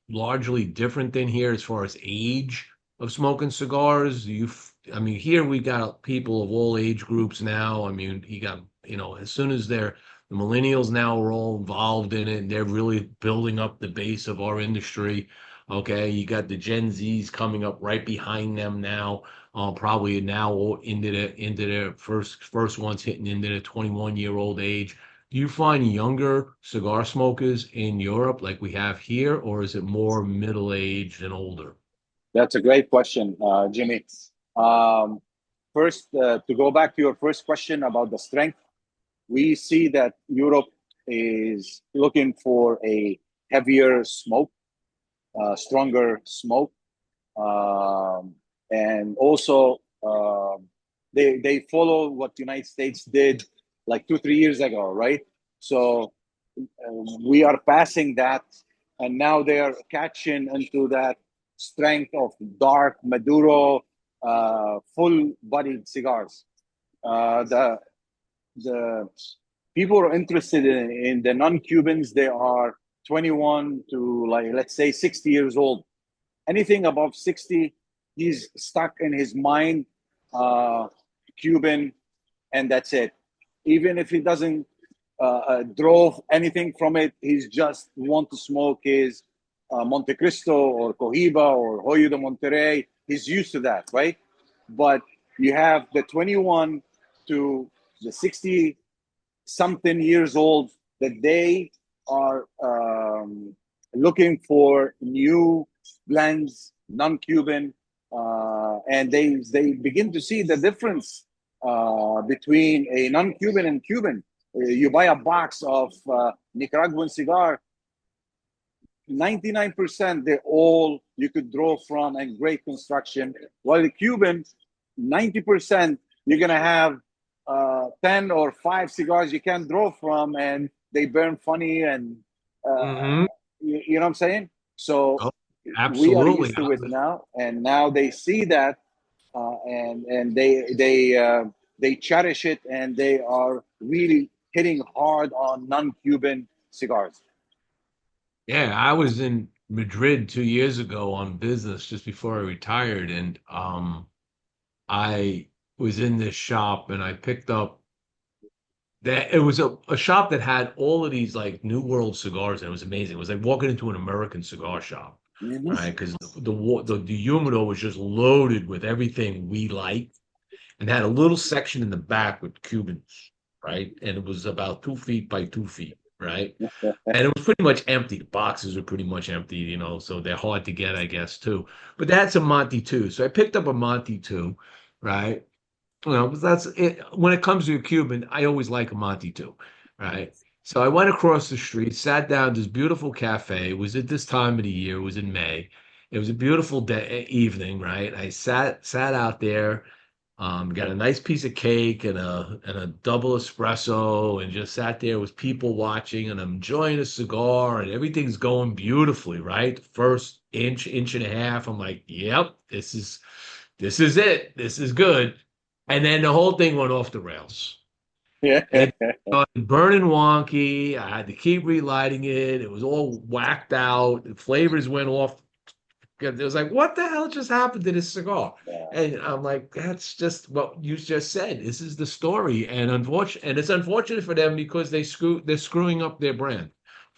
largely different than here as far as age of smoking cigars? I mean, here we got people of all age groups now. I mean, you got, as soon as the millennials now are all involved in it, and they're really building up the base of our industry. Okay, you got the Gen Zs coming up right behind them now. Probably now into their first ones hitting into the 21-year-old age. Do you find younger cigar smokers in Europe like we have here, or is it more middle-aged and older? That's a great question, Jimmy. Um, First, to go back to your first question about the strength, we see that Europe is looking for a heavier smoke, stronger smoke, um, and also they follow what the United States did like 2 3 years ago, right? So we are passing that, and now they are catching into that strength of dark Maduro, full-bodied cigars. The people are interested in the non-Cubans. They are 21 to, like, let's say 60 years old. Anything above 60, he's stuck in his mind, Cuban, and that's it. Even if he doesn't drove anything from it, he's just want to smoke his Monte Cristo or Cohiba or Hoyo de Monterrey. He's used to that, right? But you have the 21 to the 60 something years old that they are looking for new blends, non-Cuban, and they begin to see the difference between a non-Cuban and Cuban. You buy a box of Nicaraguan cigar, 99% they're all you could draw from and great construction. While the Cuban, 90% you're gonna have 10 or 5 cigars you can't draw from, and they burn funny, and Hmm. you know what I'm saying? So Oh, we are absolutely. used to it now, and now they see that, and they cherish it, and they are really hitting hard on non-Cuban cigars. Yeah, I was in Madrid 2 years ago on business just before I retired, and I was in this shop and I picked up that it was a shop that had all of these like New World cigars, and it was amazing. It was like walking into an American cigar shop, Mhm. right? Because the humidor was just loaded with everything we like, and had a little section in the back with Cubans, right? And it was about 2 feet by 2 feet, right? And it was pretty much empty. The boxes are pretty much empty, so they're hard to get, I guess, too. But they had some Monty too. So I picked up a Monty too, right? But that's it. When it comes to a Cuban, I always like a Monty too, right? So I went across the street, sat down at this beautiful cafe. It was at this time of the year. It was in May. It was a beautiful day, evening, right? I sat out there, got a nice piece of cake and a double espresso, and just sat there with people watching, and I'm enjoying a cigar, and everything's going beautifully, right? First inch and a half, I'm like, yep, this is it. This is good. And then the whole thing went off the rails. Yeah. And it started burning wonky. I had to keep relighting it. It was all whacked out. The flavors went off. It was like, what the hell just happened to this cigar? And I'm like, that's just what you just said. This is the story. And it's unfortunate for them because they're screwing up their brand.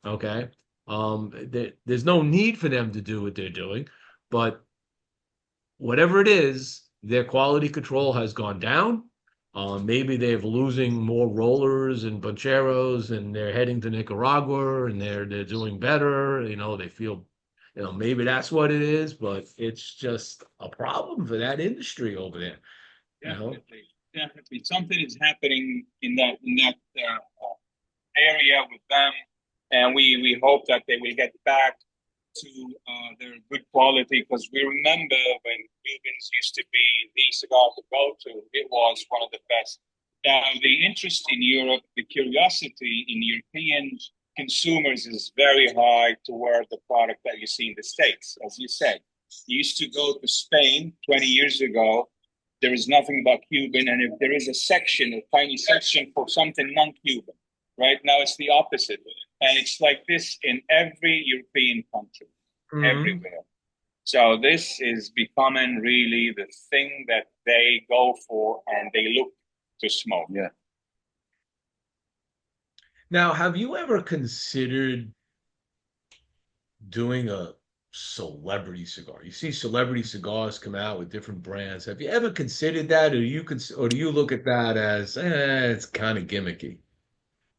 Okay. There's no need for them to do what they're doing, but whatever it is, their quality control has gone down. Maybe they're losing more rollers and bancheros, and they're heading to Nicaragua, and they're doing better. They feel, maybe that's what it is, but it's just a problem for that industry over there. Definitely, something is happening in that area with them, and we hope that they will get back to their good quality, because we remember when Cubans used to be the cigar to go to. It was one of the best. Now, the interest in Europe, the curiosity in European consumers is very high toward the product that you see in the States. As you said, you used to go to Spain 20 years ago. There is nothing about Cuban, and if there is a tiny section for something non-Cuban, right now it's the opposite. And it's like this in every European country, everywhere. So this is becoming really the thing that they go for and they look to smoke. Yeah. Now, have you ever considered doing a celebrity cigar? You see celebrity cigars come out with different brands. Have you ever considered that, or do you look at that as it's kind of gimmicky?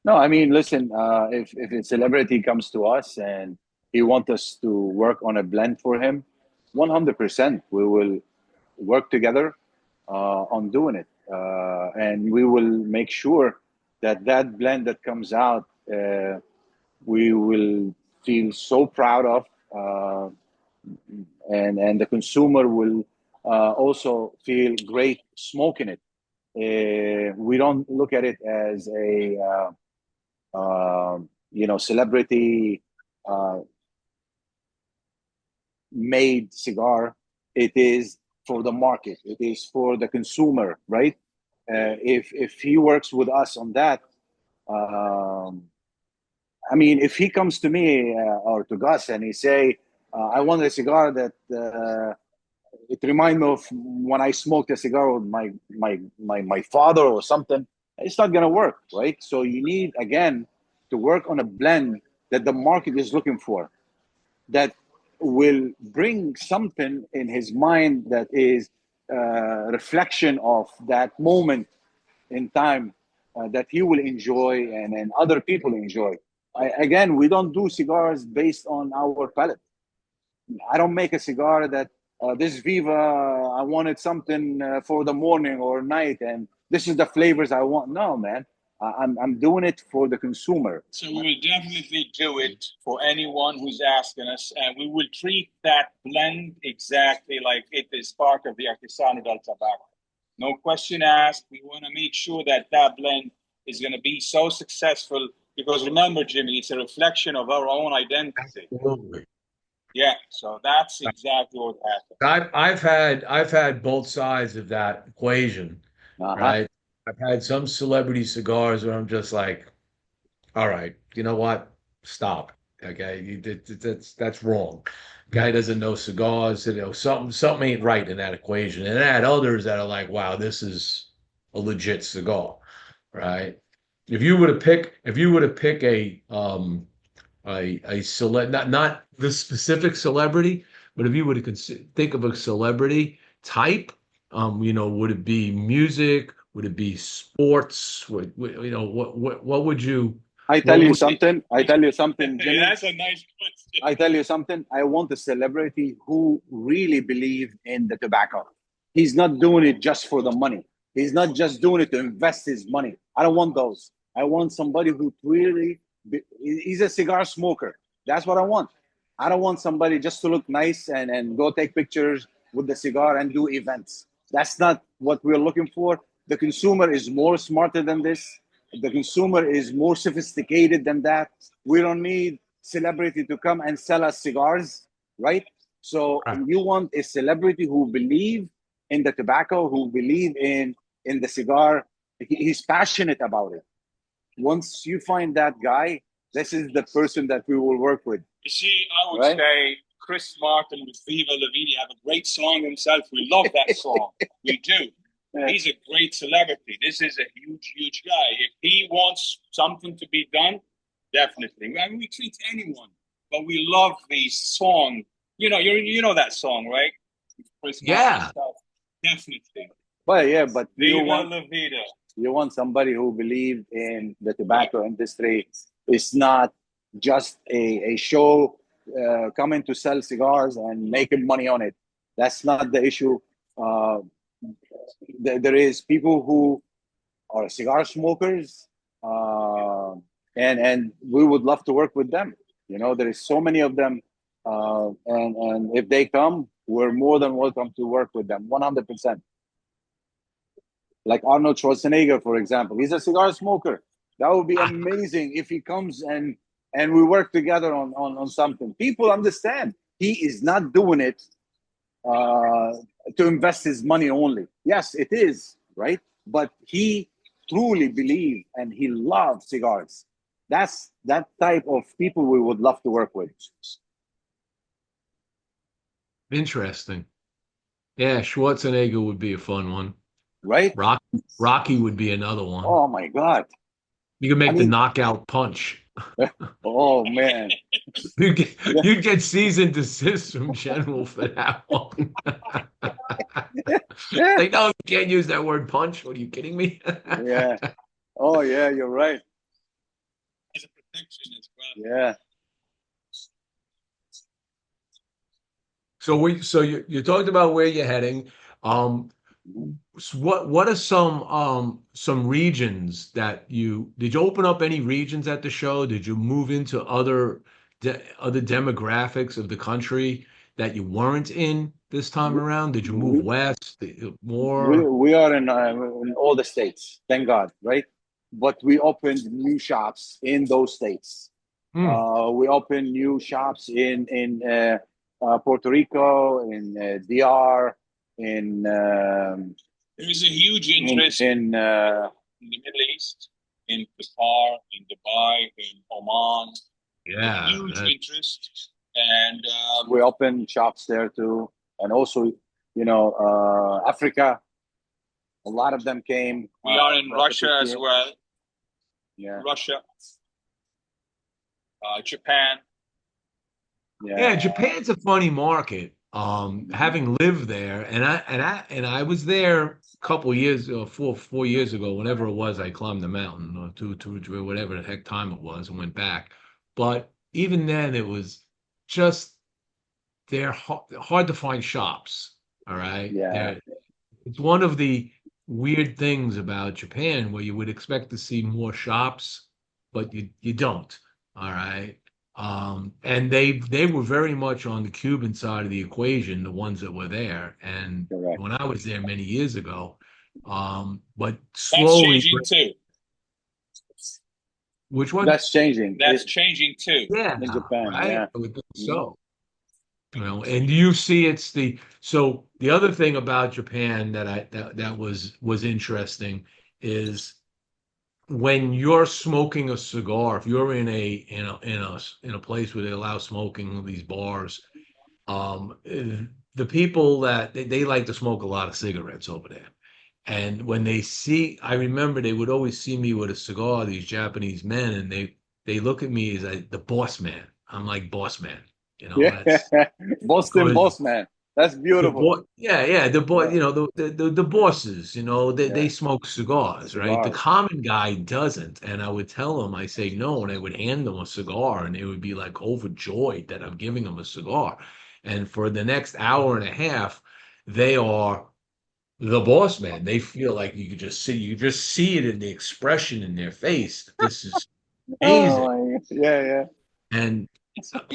No, I mean, listen, if a celebrity comes to us and he wants us to work on a blend for him, 100% we will work together on doing it. And we will make sure that that blend that comes out, we will feel so proud of, and the consumer will also feel great smoking it. We don't look at it as a celebrity made cigar. It is for the market. It is for the consumer, right? If he works with us on that, I mean, if he comes to me or to Gus and he say, "I want a cigar that it reminds me of when I smoked a cigar with my father or something," it's not gonna work, right? So you need again to work on a blend that the market is looking for, that will bring something in his mind that is a reflection of that moment in time that he will enjoy and other people enjoy. Again, we don't do cigars based on our palate. I don't make a cigar that this Viva, I wanted something for the morning or night, and this is the flavors I want. No, man. I'm doing it for the consumer. So we will definitely do it for anyone who's asking us, and we will treat that blend exactly like it is part of the Artesano del Tobacco. No question asked. We want to make sure that that blend is going to be so successful, because remember, Jimmy, it's a reflection of our own identity. Absolutely. Yeah, so that's exactly what happened. I've had both sides of that equation, right? I've had some celebrity cigars where I'm just like, all right, you know what? Stop. Okay, that's wrong. Guy doesn't know cigars. Something ain't right in that equation. And I had others that are like, wow, this is a legit cigar, right? If you were to pick not the specific celebrity, but if you were to think of a celebrity type, would it be music? Would it be sports? What would you? I tell you something. I tell you something, Jimmy. That's a nice question. I tell you something. I want a celebrity who really believe in the tobacco. He's not doing it just for the money. He's not just doing it to invest his money. I don't want those. I want somebody who really he's a cigar smoker. That's what I want. I don't want somebody just to look nice and go take pictures with the cigar and do events. That's not what we're looking for. The consumer is more smarter than this. The consumer is more sophisticated than that. We don't need celebrity to come and sell us cigars, right? So you want a celebrity who believe in the tobacco, who believe in the cigar, he's passionate about it. Once you find that guy, this is the person that we will work with. You see, I would Right? say Chris Martin with Viva La Vida have a great song himself. We love that song. We do. Yeah. He's a great celebrity. This is a huge, huge guy. If he wants something to be done, definitely. I mean, we treat anyone, but we love the song. You know that song, right? Chris Martin Yeah. stuff. Definitely. But yeah, but Viva La Vida. you want somebody who believes in the tobacco industry. It's not just a show coming to sell cigars and making money on it. That's not the issue. There is people who are cigar smokers, and we would love to work with them. There is so many of them, and if they come, we're more than welcome to work with them, 100%. Like Arnold Schwarzenegger, for example, he's a cigar smoker. That would be amazing if he comes and we work together on something. People understand he is not doing it to invest his money only. Yes, it is, right? But he truly believes and he loves cigars. That's that type of people we would love to work with. Interesting. Yeah, Schwarzenegger would be a fun one. Right? Rocky would be another one. Oh my God. You could make the knockout punch. Oh man. You'd get cease and desist from General for that one. Like, no, you can't use that word punch. What, are you kidding me? Yeah. Oh yeah, you're right. As a protection as well. Yeah. So you talked about where you're heading. So what are some regions that did you open up any regions at the show? Did you move into other demographics of the country that you weren't in this time around? Did you move west more? We are in all the states, thank God, right? But we opened new shops in those states. We opened new shops in Puerto Rico, in DR, in there is a huge interest in the Middle East, in Qatar, in Dubai, in Oman. Yeah, huge interest, and we opened shops there too, and also Africa. A lot of them came. We are in Russia as well. Yeah, Russia, Japan. Yeah, Japan's a funny market. Having lived there, and I was there a couple years, 4 years ago, whenever it was, I climbed the mountain, or two, whatever the heck time it was, and went back. But even then, it was just they're hard to find shops. All right, yeah. It's one of the weird things about Japan where you would expect to see more shops, but you don't. All right. And they were very much on the Cuban side of the equation, the ones that were there. And Correct. when I was there many years ago, but slowly, that's changing too. Which one? That's changing. That's changing too. Yeah, in Japan. right? Yeah. I would think so. And you see it's the other thing about Japan that was interesting is when you're smoking a cigar, if you're in a place where they allow smoking, these bars, the people that they like to smoke a lot of cigarettes over there. And when I remember they would always see me with a cigar, these Japanese men, and they look at me as the boss man. I'm like, boss man. Yeah. Boston boss man. That's beautiful. The bosses, they smoke cigars, right? The common guy doesn't. And I would tell them, I say no, and I would hand them a cigar, and they would be like overjoyed that I'm giving them a cigar. And for the next hour and a half, they are the boss man. They feel like you just see it in the expression in their face. This is amazing. Yeah. And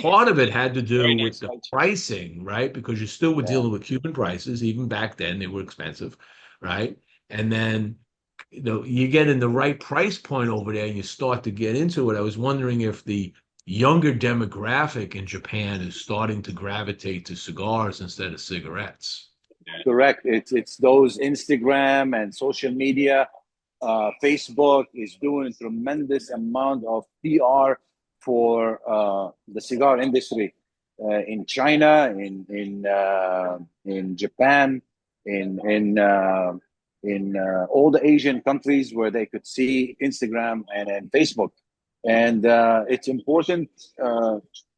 part of it had to do with the pricing, right? Because you still were dealing with Cuban prices. Even back then, they were expensive, right? And then, you get in the right price point over there and you start to get into it. I was wondering if the younger demographic in Japan is starting to gravitate to cigars instead of cigarettes. Correct. It's those Instagram and social media Facebook is doing tremendous amount of PR for the cigar industry in China, in Japan, in all the Asian countries where they could see Instagram and Facebook, and it's important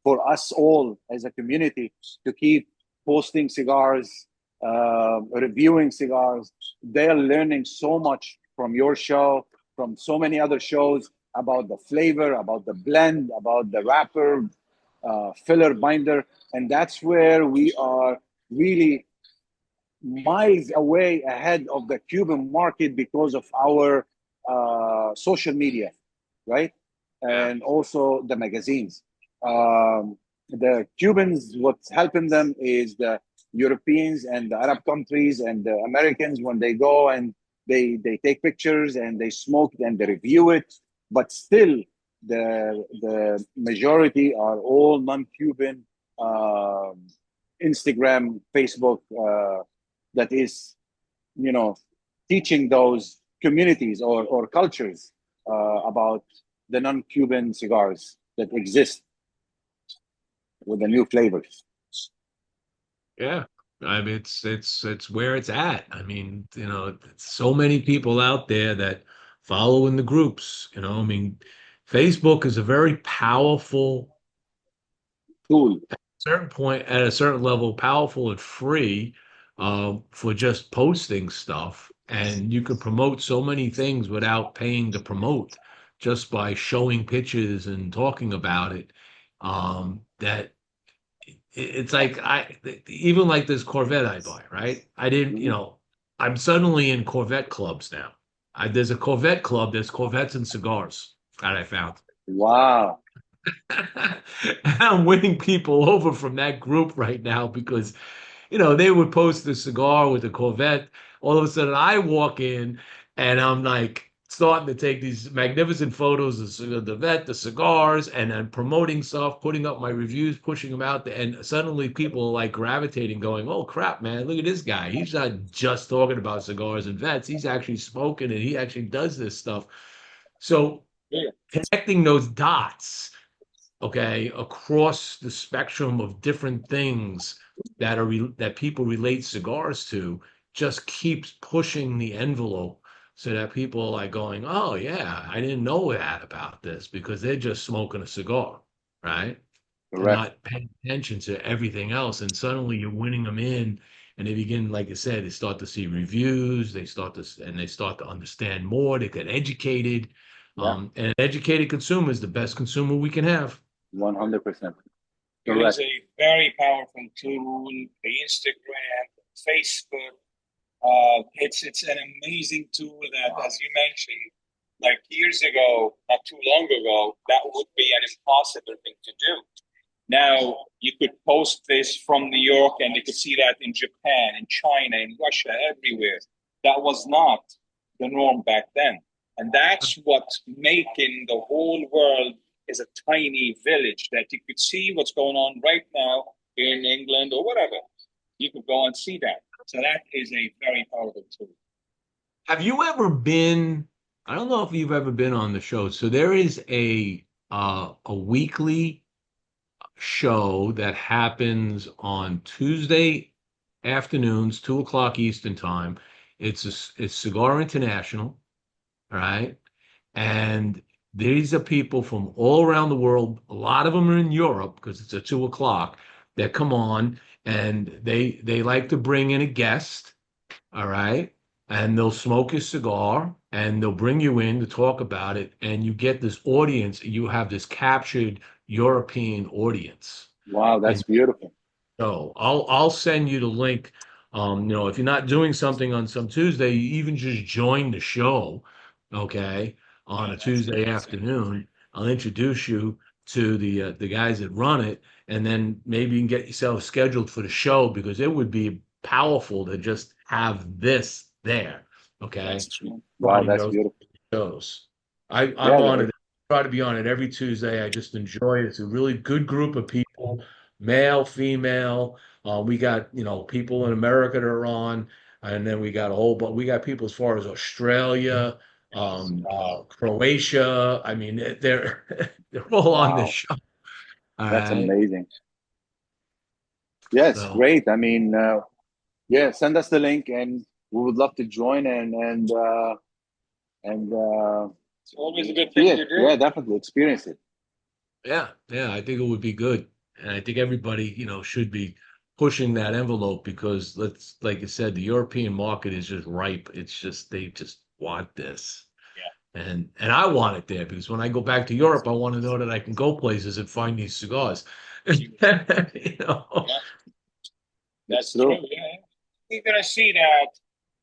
for us all as a community to keep posting cigars, reviewing cigars. They are learning so much from your show, from so many other shows about the flavor, about the blend, about the wrapper, filler, binder, and that's where we are really miles away ahead of the Cuban market because of our social media, right? And also the magazines. The Cubans, what's helping them is the Europeans and the Arab countries and the Americans when they go and they take pictures and they smoke and they review it. But still, the majority are all non-Cuban. Instagram, Facebook, that is, teaching those communities or cultures about the non-Cuban cigars that exist with the new flavors. Yeah. I mean, it's where it's at. I mean, so many people out there that follow in the groups, I mean, Facebook is a very powerful, Cool. certain point, at a certain level, powerful and free for just posting stuff. And you could promote so many things without paying to promote, just by showing pictures and talking about it. That it's like even like this Corvette I buy, right? I didn't, I'm suddenly in Corvette clubs now. There's a Corvette club, there's Corvettes and cigars that I found. Wow. I'm winning people over from that group right now because, they would post the cigar with the Corvette. All of a sudden, I walk in and I'm like starting to take these magnificent photos of the vet, the cigars, and then promoting stuff, putting up my reviews, pushing them out there. And suddenly people are like gravitating, going, "Oh crap, man, look at this guy. He's not just talking about cigars and vets. He's actually smoking and he actually does this stuff." So Yeah. connecting those dots, okay, across the spectrum of different things that people relate cigars to, just keeps pushing the envelope so that people are like going, "Oh yeah, I didn't know that about this," because they're just smoking a cigar, right? They're Correct. not paying attention to everything else, and suddenly you're winning them in, and they begin, like I said, they start to see reviews, they start to understand more, they get educated. Yeah. And an educated consumer is the best consumer we can have. 100%. It is Correct. a very powerful tool. The Instagram, Facebook, it's an amazing tool that, as you mentioned, like years ago, not too long ago, that would be an impossible thing to do. Now you could post this from New York, and you could see that in Japan, in China, in Russia, everywhere. That was not the norm back then, and that's what making the whole world is a tiny village that you could see what's going on right now in England or whatever. You could go and see that. So that is a very powerful tool. Have you ever been? I don't know if you've ever been on the show. So there is a weekly show that happens on Tuesday afternoons, 2 o'clock Eastern time. It's Cigar International, all right? And these are people from all around the world. A lot of them are in Europe because it's at 2 o'clock that come on, and they like to bring in a guest, all right? And they'll smoke a cigar and they'll bring you in to talk about it. And you get this audience, you have this captured European audience. Wow, And that's beautiful. so I'll send you the link. If you're not doing something on some Tuesday, you even just join the show, okay, on a That's Tuesday amazing. afternoon. I'll introduce you to the guys that run it, and then maybe you can get yourself scheduled for the show because it would be powerful to just have this there, okay, That's true. Wow, running that's those beautiful. shows. I'm Yeah, on it. I try to be on it every Tuesday. I just enjoy it. It's a really good group of people, male, female. We got, people in America that are on, and then we got a whole, but we got people as far as Australia, Croatia. I mean, they're they're all on the Wow, show. All that's right. amazing. Yes, So great. I mean, yeah, send us the link, and we would love to join and It's always a good see thing it. to do. Yeah, definitely experience it. yeah, yeah, I think it would be good. And I think everybody, should be pushing that envelope because like you said, the European market is just ripe. It's just they just want this. Yeah, And I want it there because when I go back to Europe, I want to know that I can go places and find these cigars. You know. yeah, It's that's true. true. Yeah, we're gonna see that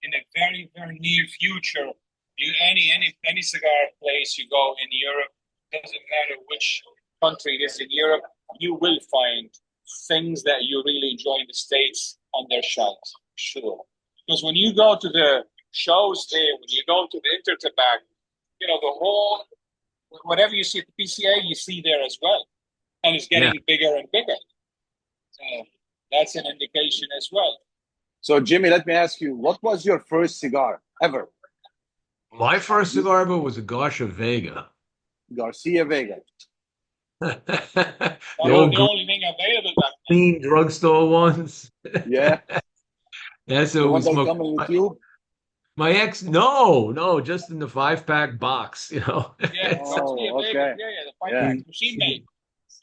in a very, very near future. Any cigar place you go in Europe, doesn't matter which country it is in Europe, you will find things that you really enjoy in the States on their shelves, sure. Because when you go to the shows there, when you go to the Intertabac, the whole whatever you see at the PCA, you see there as well, and it's Yeah. getting bigger and bigger. So that's an indication as well. So, Jimmy, let me ask you, what was your first cigar ever? My first cigar ever was a Garcia Vega. Garcia Vega. The That was old the only thing available back then. green drugstore ones. Yeah, That's what the we one that smoked. come in the tube. My ex, no, just in the 5-pack box, Yeah, Garcia Oh, Vega. okay. Yeah, the five Yeah. pack machine made.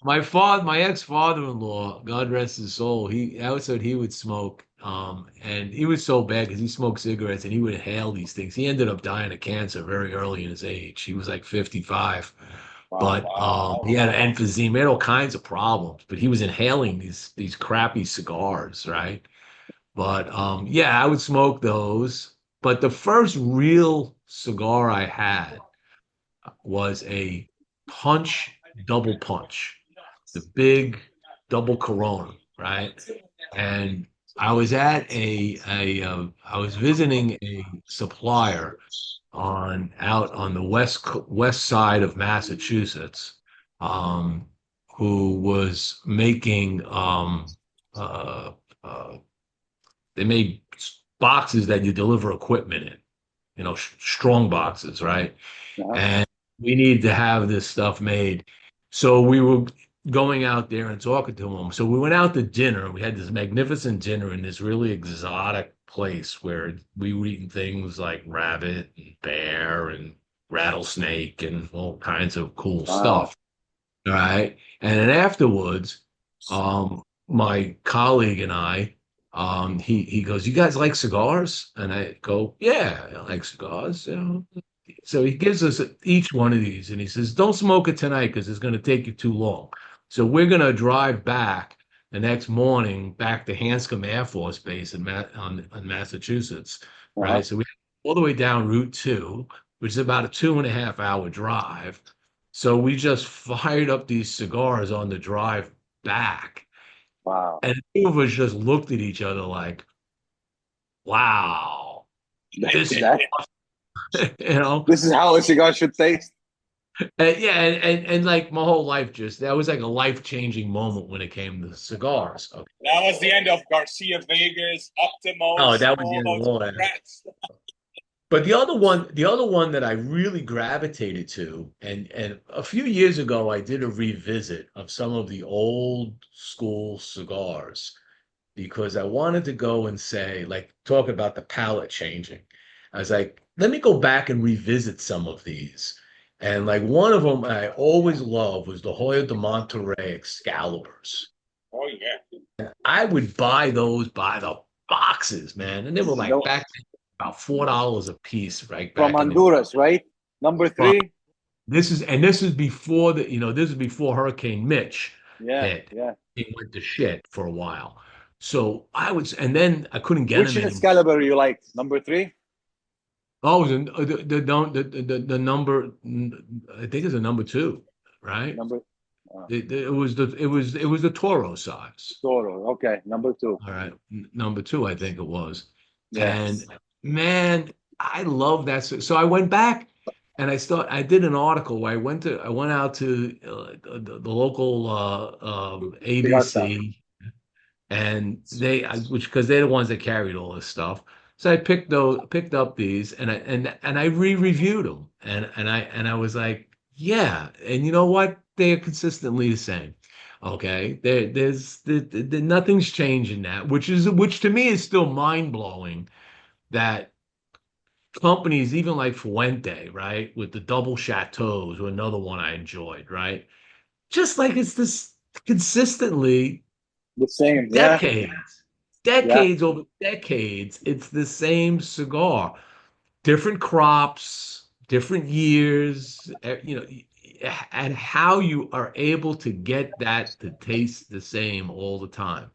My ex-father-in-law, God rest his soul, that was what he would smoke. And he was so bad because he smoked cigarettes and he would inhale these things. He ended up dying of cancer very early in his age. He was like 55. Wow. But he had emphysema, he had all kinds of problems. But he was inhaling these crappy cigars, right? But yeah, I would smoke those. But the first real cigar I had was a punch double punch, the big double Corona, right? And I was I was visiting a supplier out on the west side of Massachusetts, um, who was making uh, uh, they made boxes that you deliver equipment in, strong boxes, right? Uh-huh. And we needed to have this stuff made. So we were going out there and talking to them. So we went out to dinner. We had this magnificent dinner in this really exotic place where we were eating things like rabbit and bear and rattlesnake and all kinds of cool Wow. stuff. All right. And then afterwards, my colleague and I, he goes, "You guys like cigars?" And I go, "Yeah, I like cigars." So he gives us each one of these, and he says, "Don't smoke it tonight because it's going to take you too long." So we're going to drive back the next morning back to Hanscom Air Force Base in Massachusetts, Uh-huh. right? So we all the way down Route 2, which is about a 2.5 hour drive. So we just fired up these cigars on the drive back. Wow. And the two of us just looked at each other like, wow, this, That, you know, this is how a cigar should taste. yeah. And like my whole life, that was like a life-changing moment when it came to cigars. Okay. That was the end of Garcia Vegas, Oh, Optimos, that was the all end of those all that. rats. But the other one that I really gravitated to, and a few years ago, I did a revisit of some of the old school cigars because I wanted to go and say, like, talk about the palette changing. I was like, let me go back and revisit some of these. And like one of them I always loved was the Hoya de Monterrey Excaliburs. Oh yeah. I would buy those by the boxes, man. And they were like No, back then about $4 a piece, right? from Back in the Honduras, right? Number well, 3. this is before this is before Hurricane Mitch Yeah, hit. yeah. It went to shit for a while. So and then I couldn't get Which them anymore. Excalibur you like? Number 3? Oh, the number, I think it's a number two, right? Number uh, It was the Toro size. Toro. Okay, number 2. All right, number two, I think it was. Yeah. And man, I love that. So I went back and I did an article where I went out to the local Cigar shop. ABC and which because they're the ones that carried all this stuff. So I picked up these, and I re-reviewed them, and I was like, yeah, and you know what? They are consistently the same. Okay, nothing's changing that, which to me is still mind blowing that companies, even like Fuente, right, with the double chateaus, or another one I enjoyed, right, just like it's this consistently The same. Yeah. decades, Yeah. decades over decades, it's the same cigar, different crops, different years, and how you are able to get that to taste the same all the time.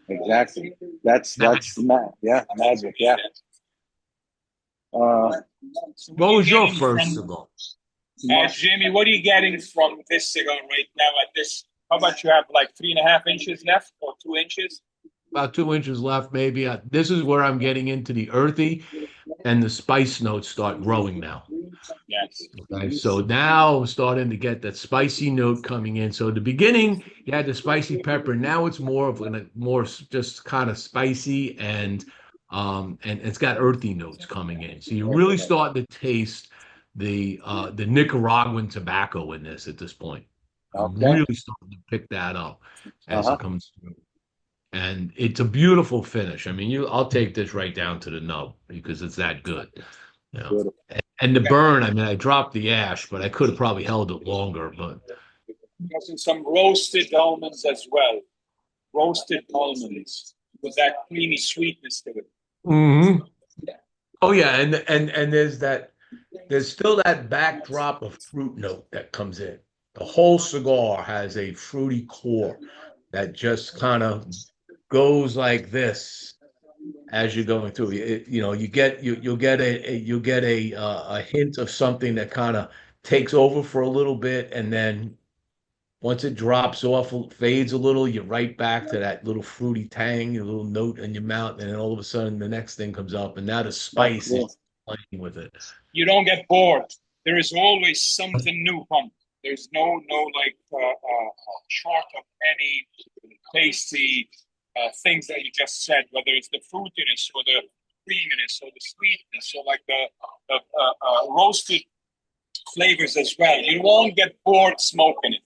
Exactly. That's Magical. yeah, magic. Yeah. Uh, So what What are you was your getting first from cigar? Jimmy? What are you getting from this cigar right now at this? How about you have like 3.5 inches left or 2 inches? About 2 inches left, maybe. This is where I'm getting into the earthy, and the spice notes start growing now. Yes. Okay, so now I'm starting to get that spicy note coming in. So at the beginning, you had the spicy pepper. Now it's more of a more just kind of spicy, and it's got earthy notes coming in. So you're really starting to taste the Nicaraguan tobacco in this at this point. I'm okay. really starting to pick that up as Uh-huh. it comes through. And it's a beautiful finish. I mean, I'll take this right down to the nub because it's that good. You know. Beautiful. And the burn, I mean, I dropped the ash, but I could have probably held it longer. But And some roasted almonds as well. Roasted almonds with that creamy sweetness to it. Mhm. Oh yeah, and there's still that backdrop of fruit note that comes in. The whole cigar has a fruity core that just kind of goes like this as you're going through. You'll get a hint of something that kind of takes over for a little bit, and then once it drops off, fades a little, you're right back to that little fruity tang, a little note in your mouth, and then all of a sudden the next thing comes up, and now the That's spice is cool. playing with it. You don't get bored. There is always something new coming. There's no like short of any tasty things that you just said, whether it's the fruitiness or the creaminess or the sweetness or like the roasted flavors as well. You won't get bored smoking it.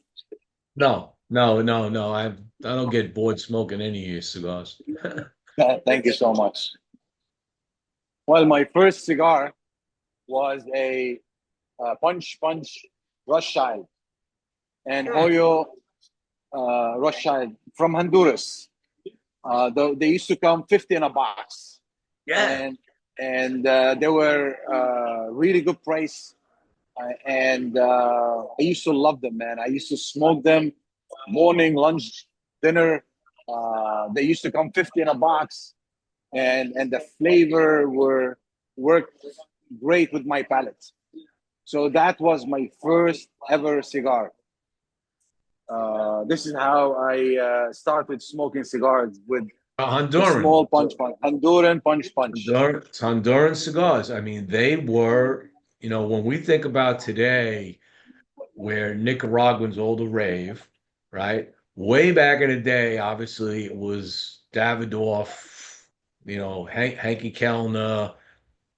No, no, no, no. I don't get bored smoking any of your cigars. Thank you so much. Well, my first cigar was a Punch Punch Rothschild and Hoyo Rothschild from Honduras. They used to come 50 in a box, Yeah. and they were really good price. And I used to love them, man. I used to smoke them morning, lunch, dinner. They used to come 50 in a box, and the flavor worked great with my palate. So that was my first ever cigar. This is how I started smoking cigars with the Honduran. small punch punch, Honduran punch punch. Honduran cigars. I mean, they were, when we think about today, where Nicaraguans all the rave, right? Way back in the day, obviously, it was Davidoff, Hanky Kellner,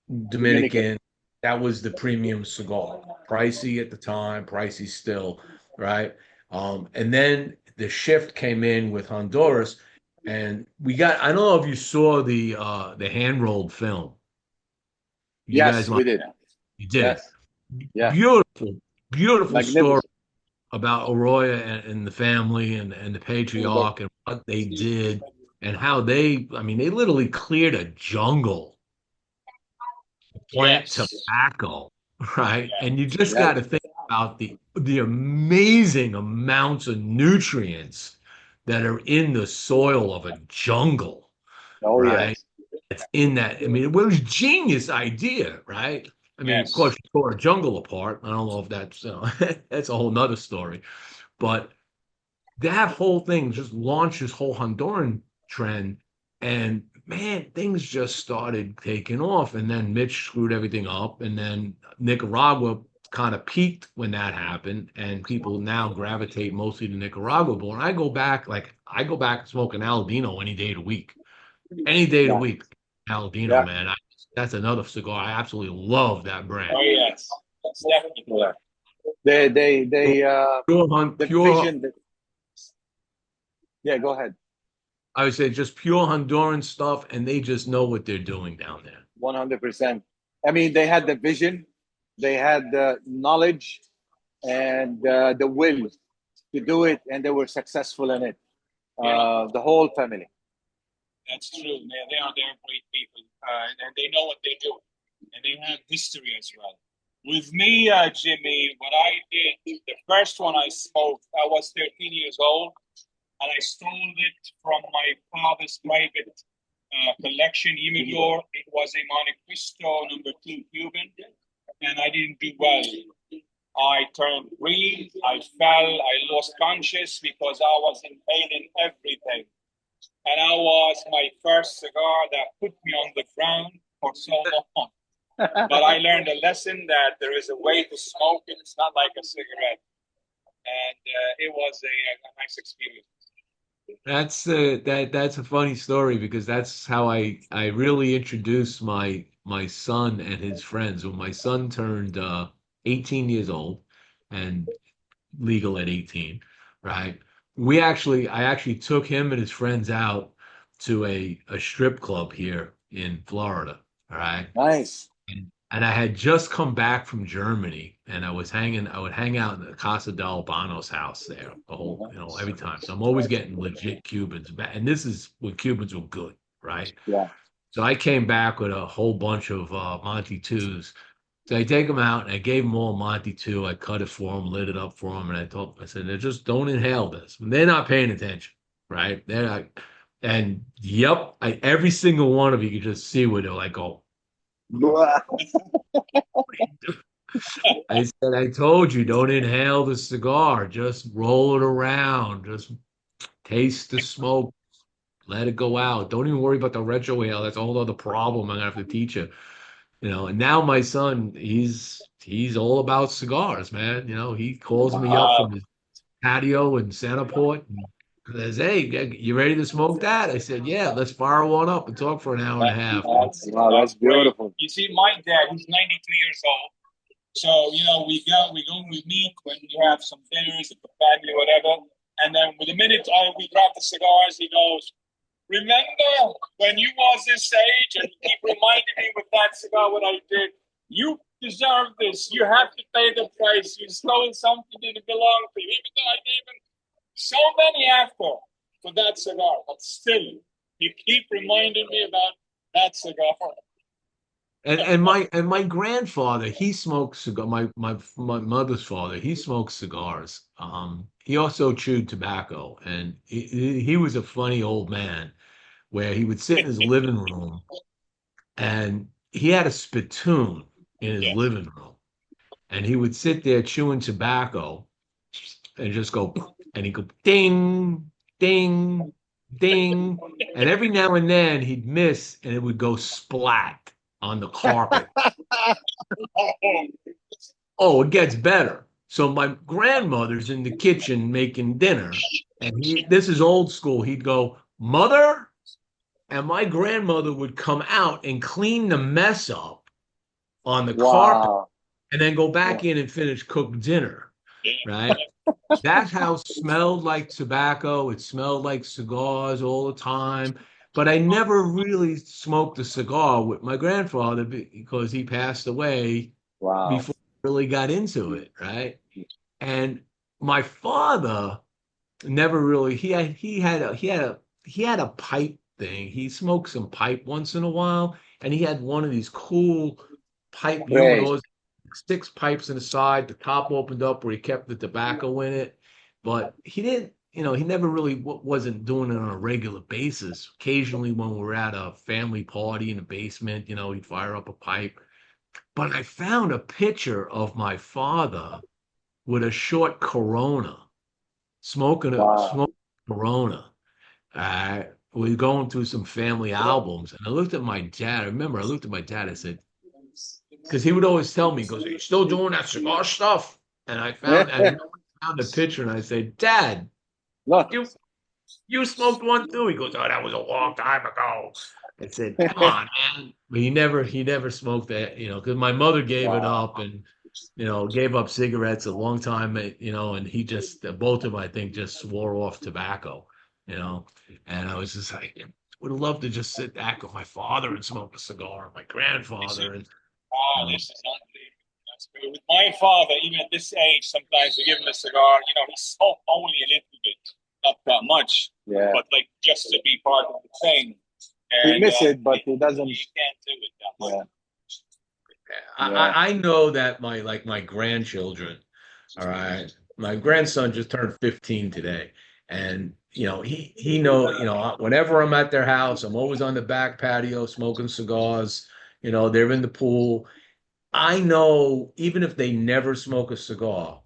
Dominican. Dominican. That was the premium cigar. Pricey at the time, pricey still, right? And then the shift came in with Honduras, and I don't know if you saw the hand rolled film. You guys Yes, we did. you did. Yes, yeah, Beautiful, beautiful story magnificent. about Arroyo and the family and the patriarch and what they did and how I mean, they literally cleared a jungle to plant Yes. tobacco, right? Yeah. And you just Yeah. got to think about the amazing amounts of nutrients that are in the soil of a jungle, Oh right? yes. It's in that. I mean, it was a genius idea, right? I mean, of course, Yes. you tore a jungle apart. I don't know if that's that's a whole nother story, but that whole thing just launched this whole Honduran trend, and man, things just started taking off. And then Mitch screwed everything up, and then Nicaragua kind of peaked when that happened, and people now gravitate mostly to Nicaragua. But when I go back smoking Aladino any day of the week, any day of the Yeah. week. Paladino, Yeah. man. That's another cigar. I absolutely love that brand. Oh yes, that's definitely Yeah. They the Pure. vision. Yeah, go ahead. I would say just pure Honduran stuff, and they just know what they're doing down there. 100%. I mean, they had the vision, they had the knowledge, and the will to do it, and they were successful in it. The whole family. That's true. They're great people, and they know what they do, and they have history as well. With me, Jimmy, what I did, the first one I smoked, I was 13 years old, and I stole it from my father's private collection humidor. It was a Monte Cristo #2 Cuban, and I didn't do well. I turned green, I fell, I lost conscious because I was inhaling everything. And that was my first cigar that put me on the ground for so long. But I learned a lesson that there is a way to smoke it. It's not like a cigarette. And it was a nice experience. That's a funny story because that's how I really introduced my son and his friends. When my son turned 18 years old and legal at 18, right? I actually took him and his friends out to a strip club here in Florida. All right. Nice. And I had just come back from Germany, and I would hang out in the Casa del Bono's house there the whole, every time. So I'm always getting legit Cubans back. And this is when Cubans were good, right? Yeah. So I came back with a whole bunch of Monty Twos. So I take them out and I gave them all Monty Two. I cut it for them, lit it up for them, and I said, just don't inhale this. And they're not paying attention, right? They're not, and yep, every single one of you could just see where they're like, oh, I said, I told you, don't inhale the cigar. Just roll it around. Just taste the smoke. Let it go out. Don't even worry about the retrohale. That's a whole other problem I'm gonna have to teach you. And now my son, he's all about cigars, man. He calls me up Wow. from his patio in Centerport and says, "Hey, you ready to smoke that?" I said, "Yeah, let's fire one up and talk for an hour and a half." That's beautiful. You see, my dad, he's 93 years old. So, we meet when you have some dinners with the family, whatever. And then with the minute we grab the cigars, he goes, remember when you was this age? And he keep reminding me with that cigar what I did. You deserve this. You have to pay the price. You stole something that didn't belong to you. Even though I gave him so many after for that cigar. But still, you keep reminding me about that cigar. And my grandfather, he smoked cigar. My mother's father, he smoked cigars. He also chewed tobacco, and he was a funny old man where he would sit in his living room, and he had a spittoon in his Yeah. living room, and he would sit there chewing tobacco, and just go, and he'd go ding, ding, ding, and every now and then he'd miss, and it would go splat on the carpet. Oh, it gets better. So my grandmother's in the kitchen making dinner, and this is old school. He'd go, "Mother," and my grandmother would come out and clean the mess up on the carpet, Wow. and then go back in and finish cook dinner. Right? That house smelled like tobacco. It smelled like cigars all the time. But I never really smoked a cigar with my grandfather because he passed away Wow. before I really got into it, right? And my father never really he had a pipe thing. He smoked some pipe once in a while, and he had one of these cool pipe Great. humidors, 6 pipes in the side, the top opened up where he kept the tobacco in it. But he didn't, he never really wasn't doing it on a regular basis. Occasionally, when we were at a family party in the basement, he'd fire up a pipe. But I found a picture of my father with a short Corona, Wow. smoking Corona. We were going through some family albums, and I looked at my dad. I remember I looked at my dad. I said, because he would always tell me, he goes, "Are you still doing that cigar stuff?" And I found the picture, and I said, "Dad, Look. you smoked one too?" He goes, "Oh, that was a long time ago." I said, "Come on, man!" But he never smoked that, because my mother gave it Wow. up and gave up cigarettes a long time, and he just both of them, I think, just swore off tobacco, you know. And I was just like, would have loved to just sit back with my father and smoke a cigar, my grandfather, and you know, This is unbelievable. That's great. With my father, even at this age, sometimes we give him a cigar. You know, he smoked only a little bit, not that much, Yeah. but like just to be part of the thing. He And miss it, but he doesn't. he can't do it that much. Yeah. I, Yeah. I know that my grandchildren, all right, my grandson just turned 15 today, and he whenever I'm at their house, I'm always on the back patio smoking cigars. They're in the pool. I know even if they never smoke a cigar,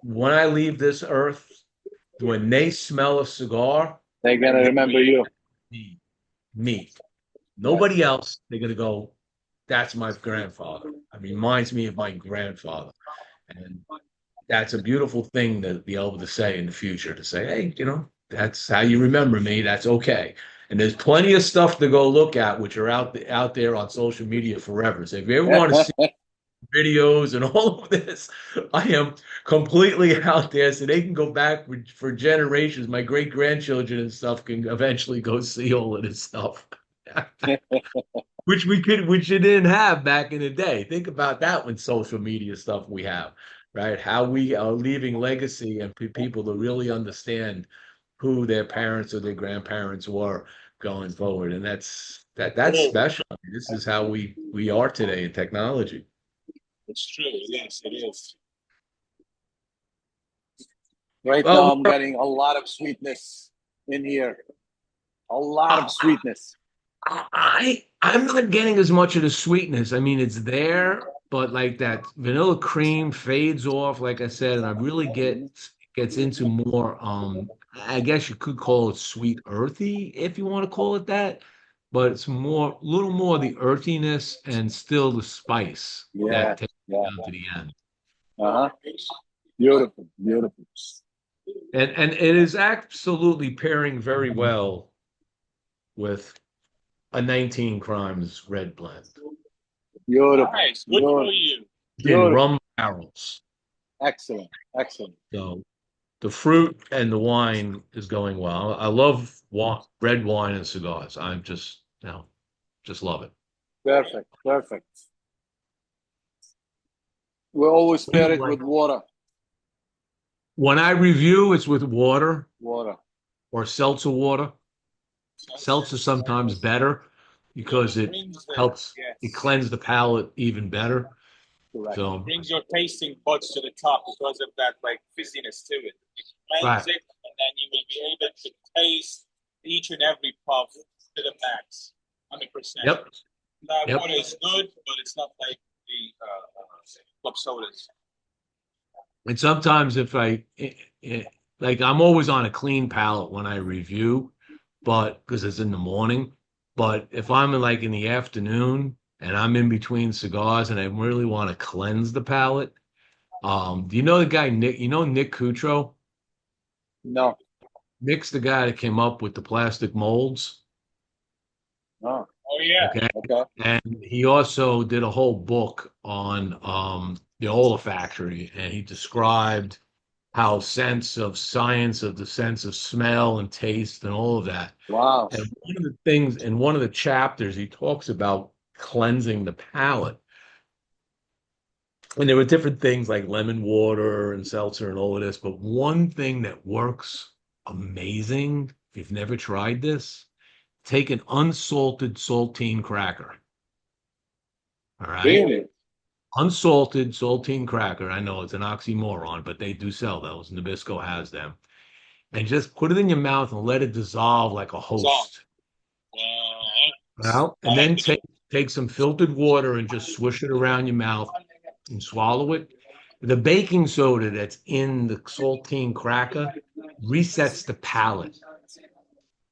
when I leave this earth, when they smell a cigar, They're gonna they remember you. see me. Yeah. Nobody else. They're gonna go, that's my grandfather. It reminds me of my grandfather. And that's a beautiful thing to be able to say in the future, to say, hey, that's how you remember me. That's okay. And there's plenty of stuff to go look at, which are out there on social media forever. So if you ever want to see videos and all of this, I am completely out there, so they can go back for generations. My great grandchildren and stuff can eventually go see all of this stuff. Which you didn't have back in the day. Think about that when social media stuff we have, right? How we are leaving legacy and people to really understand who their parents or their grandparents were going forward. And that's special. I mean, this is how we are today in technology. It's true. Yes, it is. Right now, Well, I'm getting a lot of sweetness in here. A lot of sweetness. I'm not getting as much of the sweetness. I mean, it's there, but like that vanilla cream fades off, like I said, and I really gets into more I guess you could call it sweet earthy if you want to call it that, but it's more little more the earthiness and still the spice Yeah. that takes you Yeah. down to the end. Uh-huh. Beautiful. Beautiful. And it is absolutely pairing very well with a 19 Crimes red blend Beautiful. Nice. Good for Beautiful. you. in Beautiful. rum barrels. Excellent. Excellent. So the fruit and the wine is going well. I love red wine and cigars. I'm just love it. Perfect. Perfect. We always What do you pair it like? with water. When I review, it's with water Water. or seltzer water. Seltzer sometimes better because it helps it Yes. cleanse the palate even better. Correct. So Brings your tasting buds to the top because of that like fizziness to it. You cleanse right. it, and then you will be able to taste each and every puff to the max, 100%. Yep. That Yep. water is good, but it's not like the club sodas. And sometimes if like I'm always on a clean palate when I review, but because it's in the morning. But if I'm in the afternoon and I'm in between cigars and I really want to cleanse the palate, do you know the guy Nick? You know Nick Cutro? No. Nick's the guy that came up with the plastic molds. No. Oh yeah. Okay. Okay. And he also did a whole book on the olfactory, and he described how sense of science of the sense of smell and taste and all of that. Wow. And one of the things in one of the chapters, he talks about cleansing the palate. And there were different things like lemon water and seltzer and all of this. But one thing that works amazing, if you've never tried this, take an unsalted saltine cracker. All right. Really? Unsalted saltine cracker. I know it's an oxymoron, but they do sell those. Nabisco has them. And just put it in your mouth and let it dissolve like a host. Well, and then take some filtered water and just swish it around your mouth and swallow it. The baking soda that's in the saltine cracker resets the palate.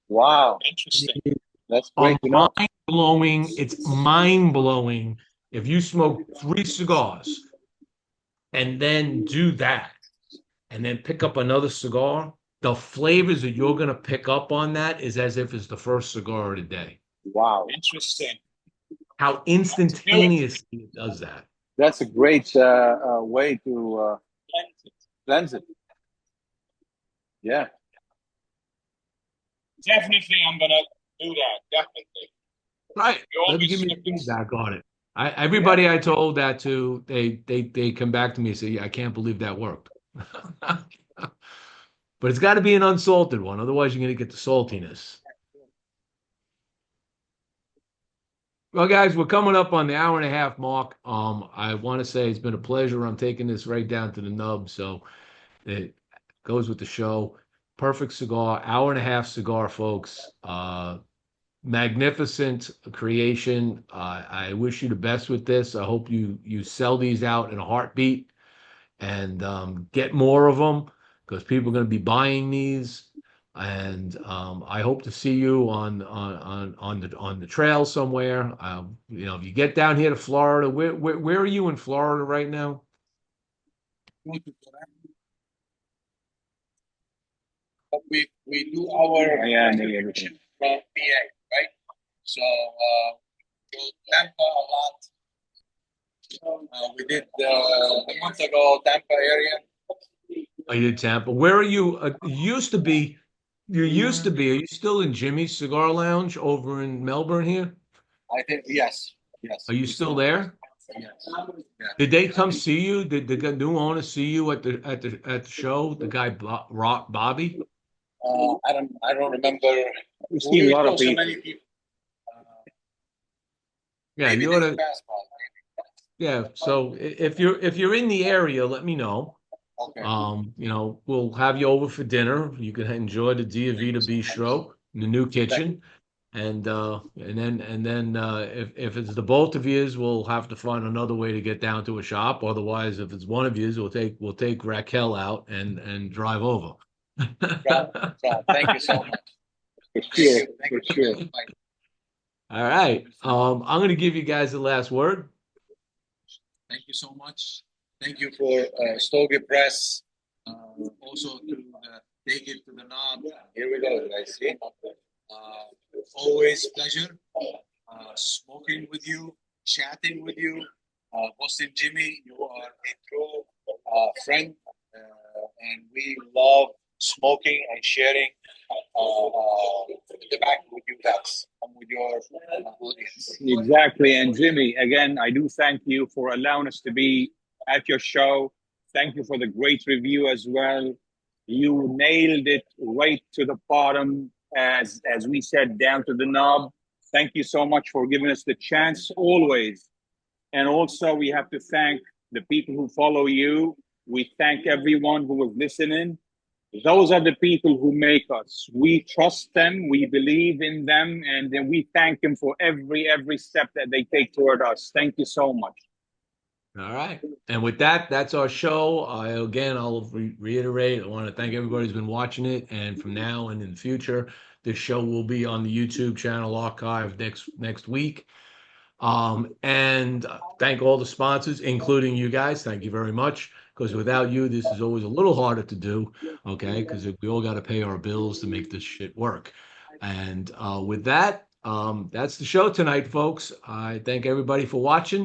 Wow. Interesting. That's great to know. Mind blowing. It's mind blowing. If you smoke 3 cigars and then do that, and then pick up another cigar, the flavors that you're going to pick up on that is as if it's the first cigar of the day. Wow. Interesting. How instantaneously it does that. That's a great way to cleanse it. Yeah. Definitely, I'm gonna do that. Definitely. Right. You Let me always give me look at. feedback on it. Everybody I told that to, they come back to me and say, "Yeah, I can't believe that worked." But it's got to be an unsalted one, otherwise you're going to get the saltiness. Well, guys, we're coming up on the hour and a half mark. I want to say it's been a pleasure. I'm taking this right down to the nub, so it goes with the show. Perfect cigar, hour and a half cigar, folks. Magnificent creation. I wish you the best with this. I hope you sell these out in a heartbeat and get more of them because people are going to be buying these. And I hope to see you on the trail somewhere. If you get down here to Florida, where are you in Florida right now? But we do our Yeah, everything. from PA, right? So go Tampa a lot. We did a month ago Tampa area. Oh, you did Tampa. Where are you? You used to be. You used to be. Are you still in Jimmie's Cigar Lounge over in Melbourne here? I think yes, yes, Are you we still still there? yes. Did they come see you? Did the new owner see you at the show? The guy Bobby? I don't remember. We've seen a lot of So people. many people. Yeah, Maybe you ought they to. passed by. Yeah. So if you're in the area, let me know. Okay. We'll have you over for dinner. You can enjoy the Dia Thank you Vita so much. Bistro, the new Thank kitchen, and then if it's the both of yous, we'll have to find another way to get down to a shop. Otherwise, if it's one of yous, we'll take Raquel out and drive over. Thank you so much. For Thank sure. you. Thank For you. sure. All right. I'm going to give you guys the last word. Thank you so much. Thank you for Stogie Press. Also to take it to the knob. Here we go, guys. See? Always pleasure smoking with you, chatting with you. Boston Jimmie, you are a true friend, and we love smoking and sharing tobacco with you guys and with your audience. Exactly. And Jimmy, again, I do thank you for allowing us to be at your show. Thank you for the great review as well. You nailed it right to the bottom, as we said, down to the knob. Thank you so much for giving us the chance always. And also, we have to thank the people who follow you. We thank everyone who was listening. Those are the people who make us. We trust them, we believe in them, and then we thank them for every step that they take toward us. Thank you so much. All right. And with that, that's our show. I'll reiterate, I want to thank everybody who's been watching it. And from now and in the future, this show will be on the YouTube channel archive next week. And thank all the sponsors, including you guys. Thank you very much. Because without you, this is always a little harder to do. Okay. Because we all got to pay our bills to make this shit work. And with that, that's the show tonight, folks. I thank everybody for watching.